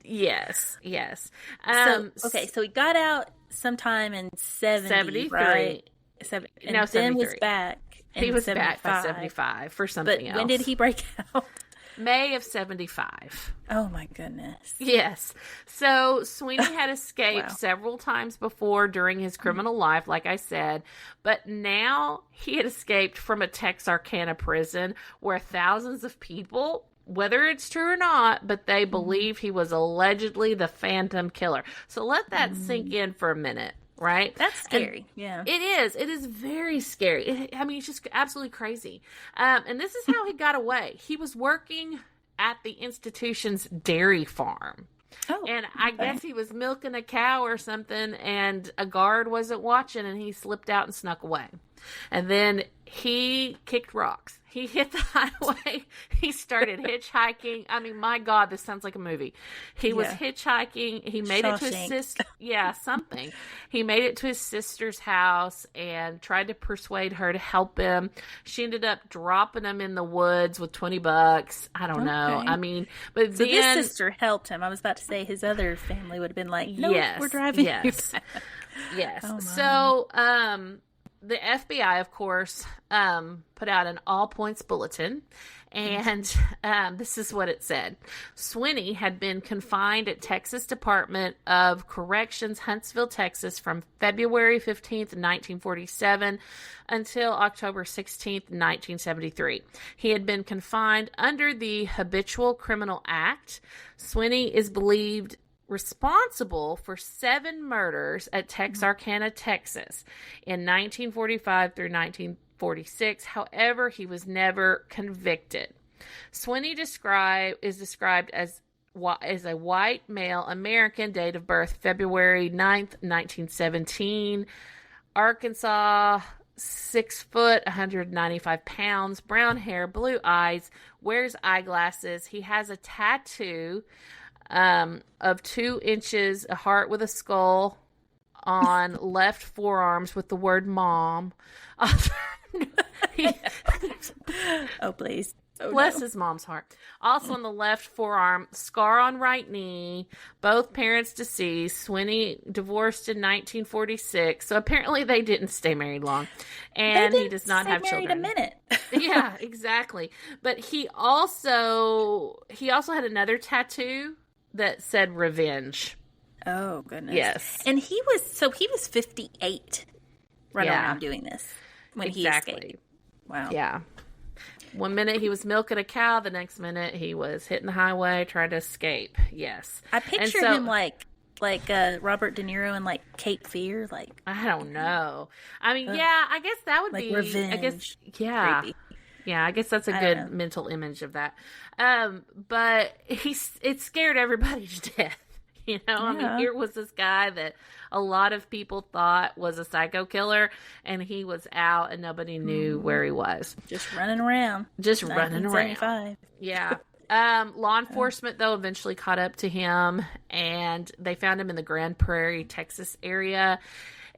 Yes. So he got out sometime in 73, right? And then was back. He was back by 75 for something else. But when did he break out? May of 75. Oh my goodness. Yes. So Sweeney had escaped several times before during his criminal life, like I said, but now he had escaped from a Texarkana prison where thousands of people, whether it's true or not, but they believe he was allegedly the Phantom Killer. So let that sink in for a minute. Right? That's scary. It is. It is very scary. It's just absolutely crazy. And this is how he got away. He was working at the institution's dairy farm. And I guess he was milking a cow or something, and a guard wasn't watching, and he slipped out and snuck away. And then He kicked rocks. He hit the highway. He started hitchhiking. I mean, my God, this sounds like a movie. He was hitchhiking. He made it to his sister. Yeah, something. He made it to his sister's house and tried to persuade her to help him. She ended up dropping him in the woods with $20. I don't know. I mean, but so then this sister helped him. I was about to say his other family would have been like, no, we're driving you back. Yes. Oh, so, the FBI, of course, put out an all-points bulletin, and this is what it said. Swinney had been confined at Texas Department of Corrections, Huntsville, Texas, from February 15th, 1947, until October 16th, 1973. He had been confined under the Habitual Criminal Act. Swinney is believed responsible for 7 murders at Texarkana, Texas in 1945 through 1946. However, he was never convicted. Swinney is described as a white male American, date of birth February 9th, 1917, Arkansas, 6 foot, 195 pounds, brown hair, blue eyes, wears eyeglasses. He has a tattoo of 2 inches, a heart with a skull on left forearms with the word mom. Oh, please. Oh, bless his mom's heart. Also on the left forearm, scar on right knee, both parents deceased. Swinney divorced in 1946. So apparently they didn't stay married long. And he does not have children. A minute. Yeah, exactly. But he also had another tattoo that said revenge. Oh, goodness. Yes. And he was 58 around doing this when he escaped. Wow. Yeah. One minute he was milking a cow, the next minute he was hitting the highway trying to escape. Yes. I picture him like Robert De Niro in like Cape Fear. Like, I don't know. I mean, I guess that would be revenge. I guess, yeah. Creepy. Yeah, I guess that's a good mental image of that. But it scared everybody to death. You know, I mean, here was this guy that a lot of people thought was a psycho killer, and he was out and nobody knew where he was. Just running around. Yeah. Law enforcement, though, eventually caught up to him, and they found him in the Grand Prairie, Texas area.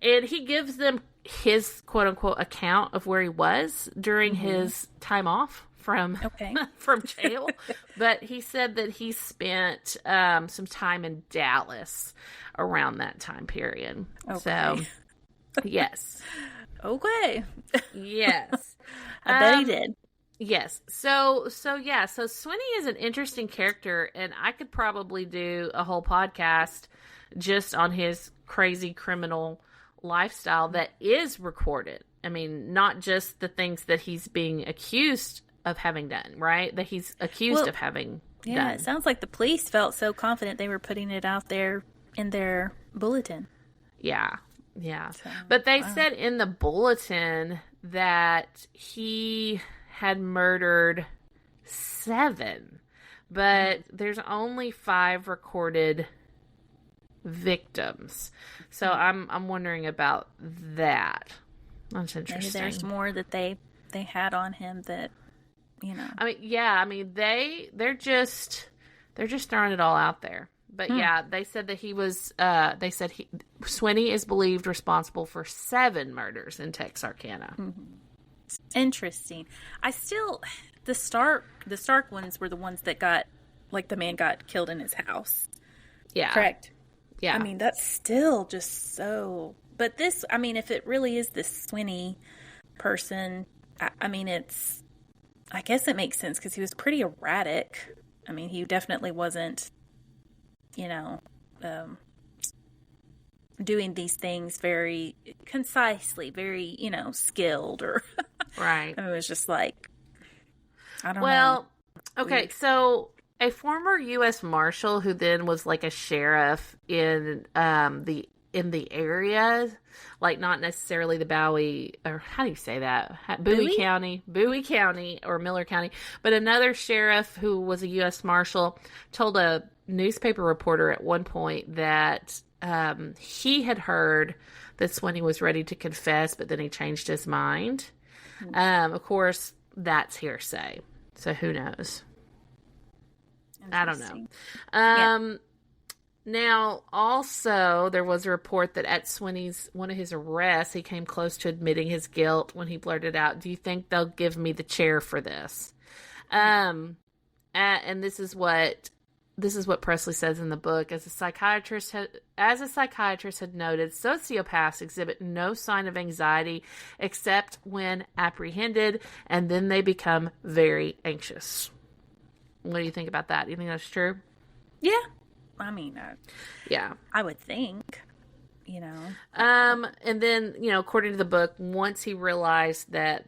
And he gives them his quote-unquote account of where he was during his time off from jail. But he said that he spent some time in Dallas around that time period. Okay. So, yes. Okay. Yes. I bet he did. Yes. So Swinney is an interesting character, and I could probably do a whole podcast just on his crazy criminal lifestyle that is recorded. I mean, not just the things that he's being accused of having done, right? That he's accused of having done. Yeah, it sounds like the police felt so confident they were putting it out there in their bulletin. Yeah. Yeah. So, but they said in the bulletin that he had murdered 7, but there's only 5 recorded victims. So I'm wondering about that. That's interesting. Maybe there's more that they had on him that, you know. I mean, yeah. I mean, they're just throwing it all out there. But yeah, they said that he was. They said Swinney is believed responsible for 7 murders in Texarkana. Mm-hmm. Interesting. The Stark ones were the ones that got, like, the man got killed in his house. Yeah. Correct. Yeah. I mean, that's still just so. But this, I mean, if it really is this Swinney person, I mean, I guess it makes sense because he was pretty erratic. I mean, he definitely wasn't, you know, doing these things very concisely, very, you know, skilled or. Right. I mean, it was just like, I don't know. Well, okay, so a former U.S. Marshal who then was like a sheriff in the area, like not necessarily the Bowie, or how do you say that? Bowie County or Miller County, but another sheriff who was a U.S. Marshal told a newspaper reporter at one point that he had heard that Swinney was ready to confess, but then he changed his mind. Of course, that's hearsay. So who knows? I don't know. Now, also, there was a report that at one of his arrests, he came close to admitting his guilt when he blurted out, "Do you think they'll give me the chair for this?" And this is what Presley says in the book. As a psychiatrist had noted, sociopaths exhibit no sign of anxiety except when apprehended, and then they become very anxious. What do you think about that? Do you think that's true? Yeah. I mean, I would think, And then, according to the book, once he realized that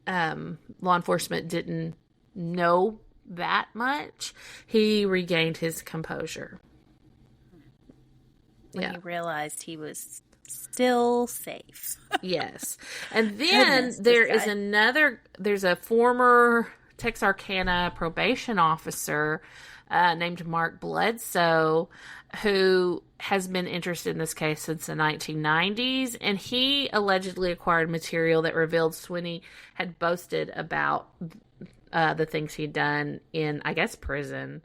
law enforcement didn't know that much, he regained his composure. When he realized he was still safe. Yes. And then there's a former Texarkana probation officer named Mark Bledsoe, who has been interested in this case since the 1990s, and he allegedly acquired material that revealed Swinney had boasted about the things he'd done in, I guess, prison.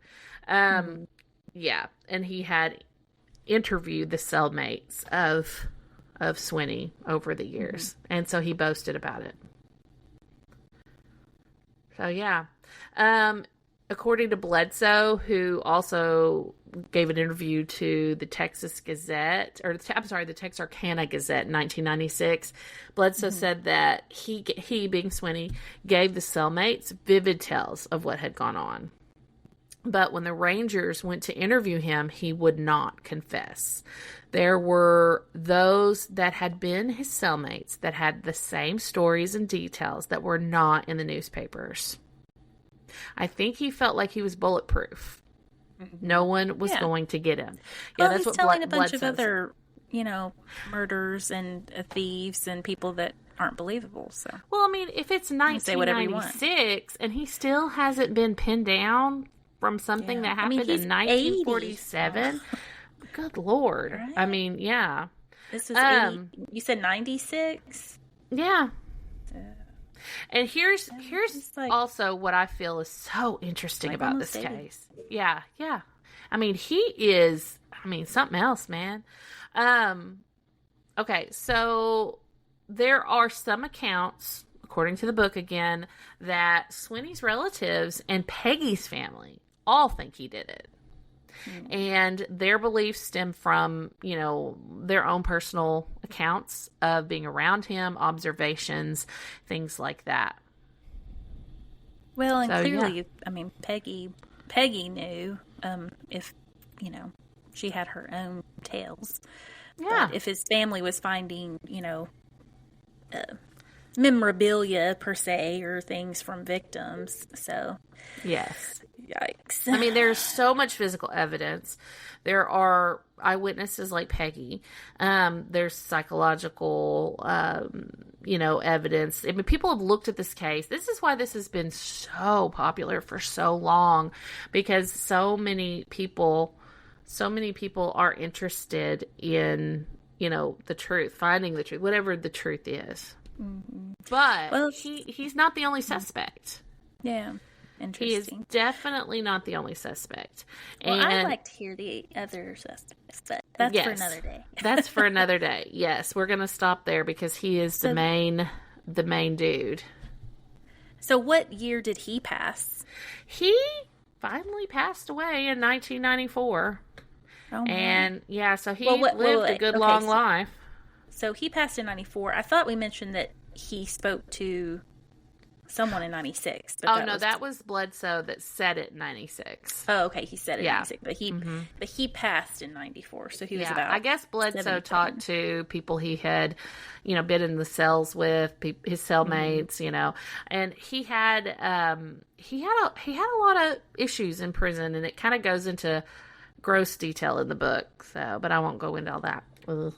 Yeah, and he had interviewed the cellmates of Swinney over the years, and so he boasted about it. So, yeah. According to Bledsoe, who also gave an interview to the Texas Gazette, the Texarkana Gazette in 1996, Bledsoe said that he, being Swinney, gave the cellmates vivid tales of what had gone on. But when the Rangers went to interview him, he would not confess. There were those that had been his cellmates that had the same stories and details that were not in the newspapers. I think he felt like he was bulletproof. No one was going to get him. Yeah, well, that's he's telling a bunch of other, murders and thieves and people that aren't believable. So, well, I mean, if it's 1996 and he still hasn't been pinned down from something that happened in 1947, good Lord! Right? I mean, yeah. This is 80, you said 96. Yeah. And here's also what I feel is so interesting about this case. Yeah. I mean, he is, something else, man. Okay, so there are some accounts, according to the book again, that Swinney's relatives and Peggy's family all think he did it. And their beliefs stem from, their own personal accounts of being around him, observations, things like that. Well, and so, clearly, Peggy knew if, she had her own tales. Yeah. But if his family was finding, memorabilia per se or things from victims, so. Yes. Yikes. I mean, there's so much physical evidence. There are eyewitnesses like Peggy. There's psychological, evidence. I mean, people have looked at this case. This is why this has been so popular for so long, because so many people are interested in, the truth, finding the truth, whatever the truth is. Mm-hmm. But he's not the only suspect. Yeah. Interesting. He is definitely not the only suspect. Well, I'd like to hear the other suspects, but that's for another day. That's for another day. Yes, we're going to stop there because he is the main dude. So what year did he pass? He finally passed away in 1994. Oh, and so he lived a good long life. So he passed in 94. I thought we mentioned that he spoke to someone in 96. That was Bledsoe that said it in 96. Oh, okay. He said it in 96. But he passed in 94. So he was about, I guess Bledsoe talked to people he had, been in the cells with, his cellmates, and he had a lot of issues in prison, and it kind of goes into gross detail in the book. So, but I won't go into all that. Ugh.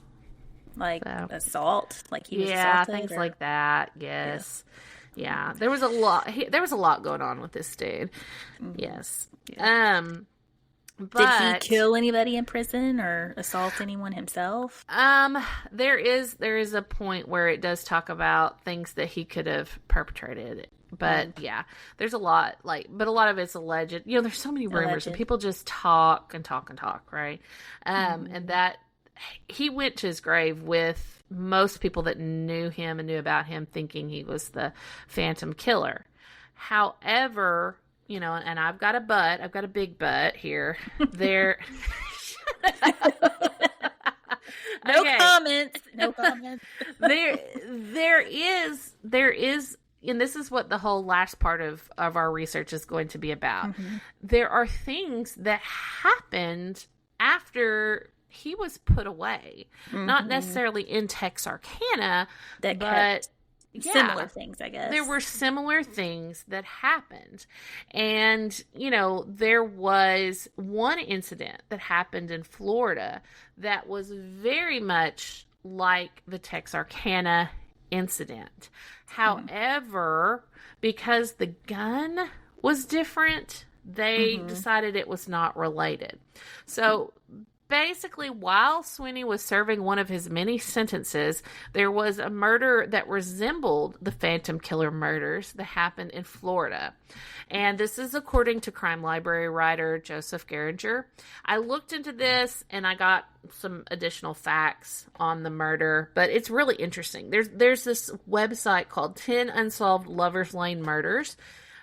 Like assault, like he was assaulted, things like that. Yes. Yeah, there was a lot. There was a lot going on with this dude. Mm-hmm. Yes. Yeah. Did he kill anybody in prison or assault anyone himself? There is a point where it does talk about things that he could have perpetrated. But yeah, there's a lot but a lot of it's alleged. There's so many rumors and people just talk and talk and talk, right? And that he went to his grave with most people that knew him and knew about him thinking he was the Phantom Killer. However, and I've got a big butt here. There. No comments. There is, and this is what the whole last part of our research is going to be about. Mm-hmm. There are things that happened after he was put away, not necessarily in Texarkana, but similar things, I guess. There were similar things that happened. And, there was one incident that happened in Florida that was very much like the Texarkana incident. However, because the gun was different, they decided it was not related. So basically, while Sweeney was serving one of his many sentences, there was a murder that resembled the Phantom Killer murders that happened in Florida. And this is according to crime library writer Joseph Geringer. I looked into this and I got some additional facts on the murder, but it's really interesting. There's this website called 10 Unsolved Lovers Lane Murders.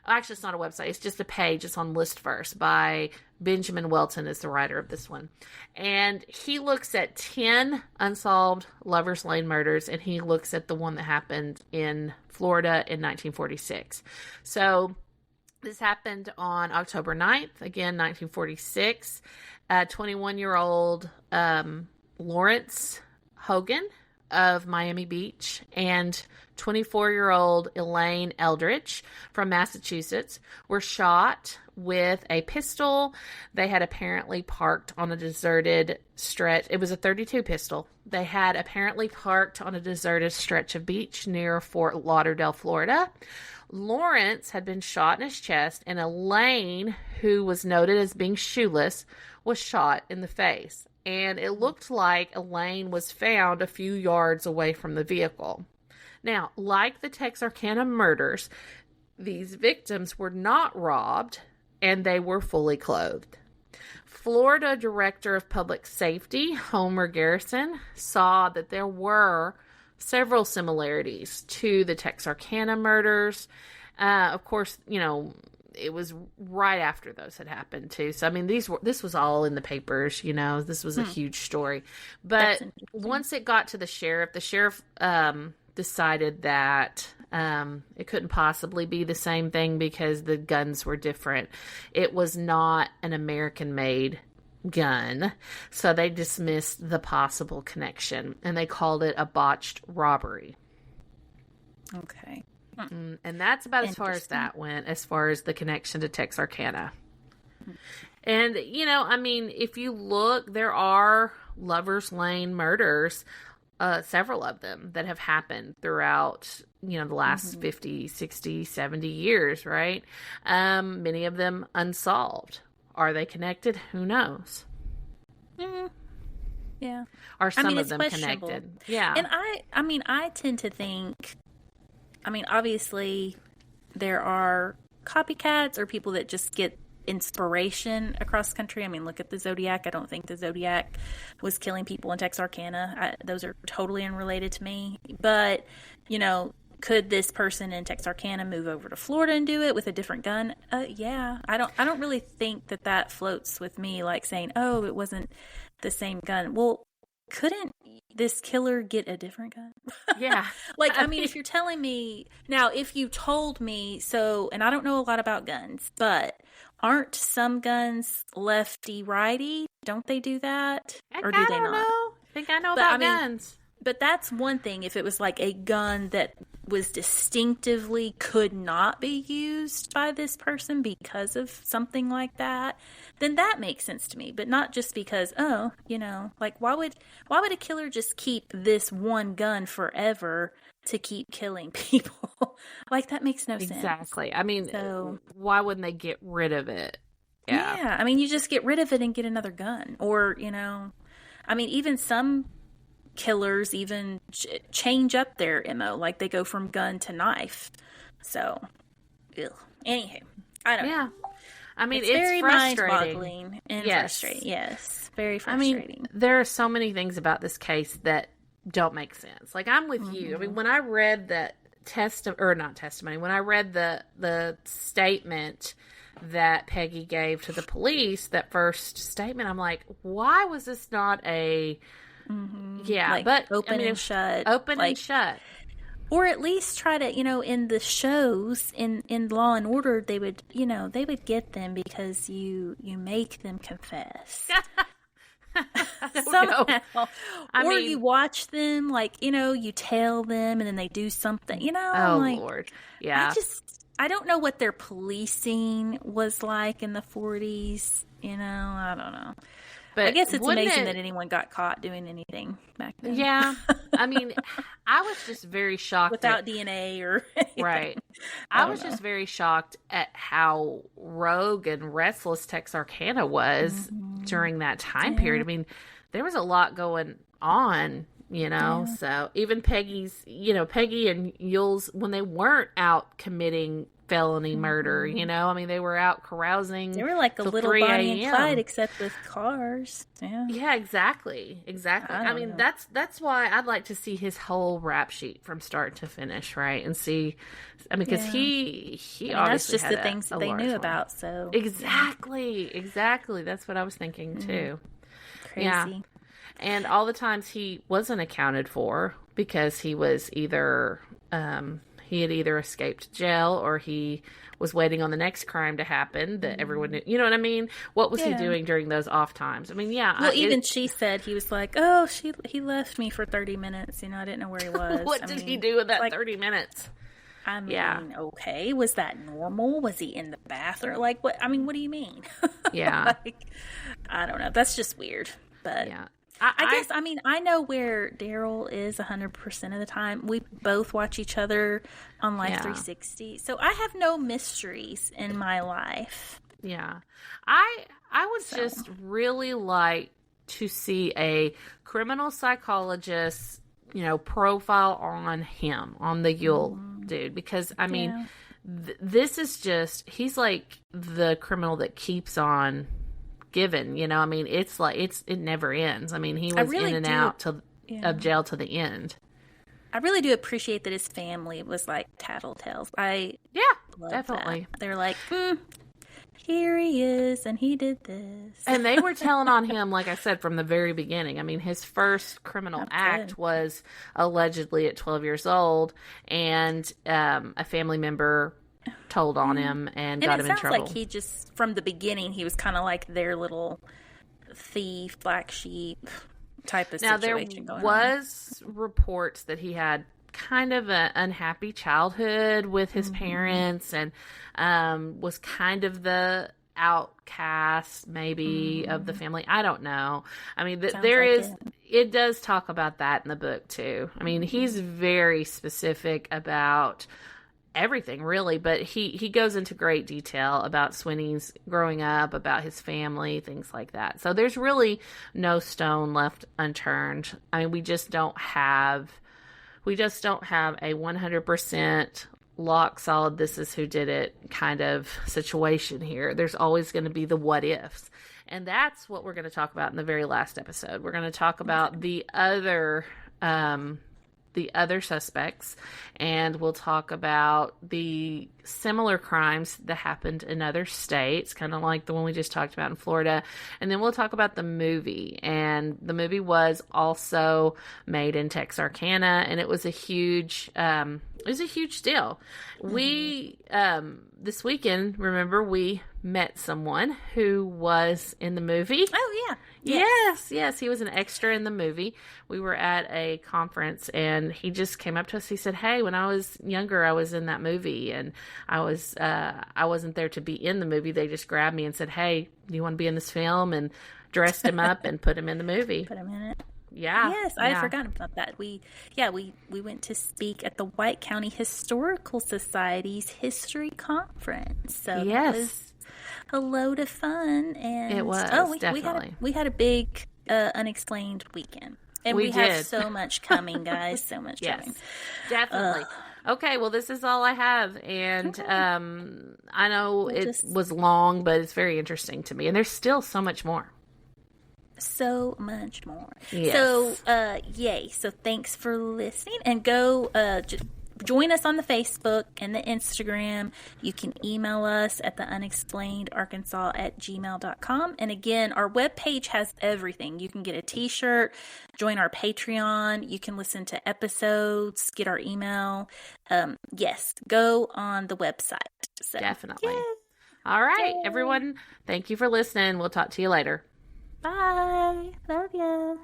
Actually, it's not a website. It's just a page. It's on List First by Benjamin Welton is the writer of this one. And he looks at 10 unsolved Lovers Lane murders, and he looks at the one that happened in Florida in 1946. So this happened on October 9th, again, 1946. 21-year-old Lawrence Hogan of Miami Beach and 24-year-old Elaine Eldridge from Massachusetts were shot with a pistol. They had apparently parked on a deserted stretch. It was a .32 pistol. They had apparently parked on a deserted stretch of beach near Fort Lauderdale, Florida. Lawrence had been shot in his chest, and Elaine, who was noted as being shoeless, was shot in the face. And it looked like Elaine was found a few yards away from the vehicle. Now, like the Texarkana murders, these victims were not robbed, and they were fully clothed. Florida Director of Public Safety, Homer Garrison, saw that there were several similarities to the Texarkana murders. Of course, it was right after those had happened too. So, I mean, this was all in the papers, this was a huge story. But once it got to the sheriff decided that it couldn't possibly be the same thing because the guns were different. It was not an American-made gun. So they dismissed the possible connection and they called it a botched robbery. Okay. And that's about as far as that went, as far as the connection to Texarkana. And, if you look, there are Lovers Lane murders, several of them that have happened throughout, the last 50, 60, 70 years, right? Many of them unsolved. Are they connected? Who knows? Yeah. Are some of them connected? Yeah. And I tend to think, obviously there are copycats or people that just get inspiration across the country. Look at the Zodiac. I don't think the Zodiac was killing people in Texarkana. Those are totally unrelated to me. But, could this person in Texarkana move over to Florida and do it with a different gun? Yeah. I don't really think that floats with me, like saying, oh, it wasn't the same gun. Well, couldn't this killer get a different gun? Yeah. If you're telling me now, if you told me so, and I don't know a lot about guns, but aren't some guns lefty righty? Don't they do that? Or do they not? I think I know about guns. But that's one thing. If it was like a gun that was distinctively could not be used by this person because of something like that, then that makes sense to me. But not just because, why would a killer just keep this one gun forever to keep killing people? That makes no sense. Exactly. Why wouldn't they get rid of it Yeah. I mean, you just get rid of it and get another gun. Or, I mean, even some killers even change up their MO. Like, they go from gun to knife. So, anywho, I don't know. I mean, it's very frustrating. mind-boggling and frustrating. Yes, very frustrating. I mean, there are so many things about this case that don't make sense. Like, I'm with you. I mean, when I read that when I read the statement that Peggy gave to the police, that first statement, I'm like, why was this not a but open and shut, and shut, or at least try to, in the shows in Law and Order, they would get them because you make them confess. Somehow. Or you watch them, you tell them and then they do something, Lord. Yeah. I don't know what their policing was like in the 40s, I don't know. But I guess it's amazing that anyone got caught doing anything back then. Yeah. I mean, I was just very shocked. Without DNA or anything. Right. I was just very shocked at how rogue and restless Texarkana was during that time period. I mean, there was a lot going on, so even Peggy and Yules, when they weren't out committing felony murder, I mean, they were out carousing. They were like a little Bonnie and Clyde, except with cars. Yeah, exactly. I mean, that's why I'd like to see his whole rap sheet from start to finish, right? And see, I mean, because he obviously that's just had the things that they knew about. So exactly. That's what I was thinking too. Crazy. Yeah. And all the times he wasn't accounted for because he was either he had either escaped jail or he was waiting on the next crime to happen that everyone knew. You know what I mean? What was he doing during those off times? I mean, Well, even she said he was like, "Oh, he left me for 30 minutes. I didn't know where he was." What did he do in that 30 minutes? I mean, okay, was that normal? Was he in the bathroom? Like, what? I mean, what do you mean? Yeah, I don't know. That's just weird. But yeah. I guess, I know where Daryl is 100% of the time. We both watch each other on Life 360. So I have no mysteries in my life. Yeah. I would just really like to see a criminal psychologist, profile on him, on the Yule dude. Because, I mean, this is just, he's like the criminal that keeps on given, I mean, it's like it never ends. I mean, he was in and out of jail to the end. I really do appreciate that his family was like tattletales. Definitely. That. They're like, here he is, and he did this, and they were telling on him, like I said, from the very beginning. I mean, his first criminal act was allegedly at 12 years old, and a family member told on him and got him in trouble. Like he just, from the beginning, he was kind of like their little thief, black sheep type of situation going on. Now, there was reports that he had kind of an unhappy childhood with his parents and was kind of the outcast maybe of the family. I don't know. I mean, it does talk about that in the book too. I mean, he's very specific about everything really, but he goes into great detail about Swinney's growing up, about his family, things like that. So there's really no stone left unturned. I mean, we just don't have a 100% lock solid, this is who did it kind of situation here. There's always going to be the what ifs. And that's what we're going to talk about in the very last episode. We're going to talk about the other suspects, and we'll talk about the similar crimes that happened in other states, kind of like the one we just talked about in Florida. And then we'll talk about the movie, and the movie was also made in Texarkana, and it was a huge deal. We this weekend, remember, we met someone who was in the movie. Oh yeah. Yes, he was an extra in the movie. We were at a conference and he just came up to us. He said, "Hey, when I was younger, I was in that movie, and I wasn't there to be in the movie. They just grabbed me and said, 'Hey, do you want to be in this film?' and dressed him up and put him in the movie." Put him in it. Yeah. Yes, I had forgotten about that. We went to speak at the White County Historical Society's history conference. So yes. a load of fun. And it was, definitely. We had a big unexplained weekend. And we have so much coming, guys. So much coming. Definitely. Okay, well, this is all I have. And I know it was long, but it's very interesting to me. And there's still so much more. So much more. Yes. So, yay. So thanks for listening. And go join us on the Facebook and the Instagram. You can email us at theunexplainedarkansas@gmail.com. And again, our webpage has everything. You can get a t-shirt, join our Patreon. You can listen to episodes, get our email. Yes, go on the website. So, definitely. Yeah. All right, everyone. Thank you for listening. We'll talk to you later. Bye. Love ya.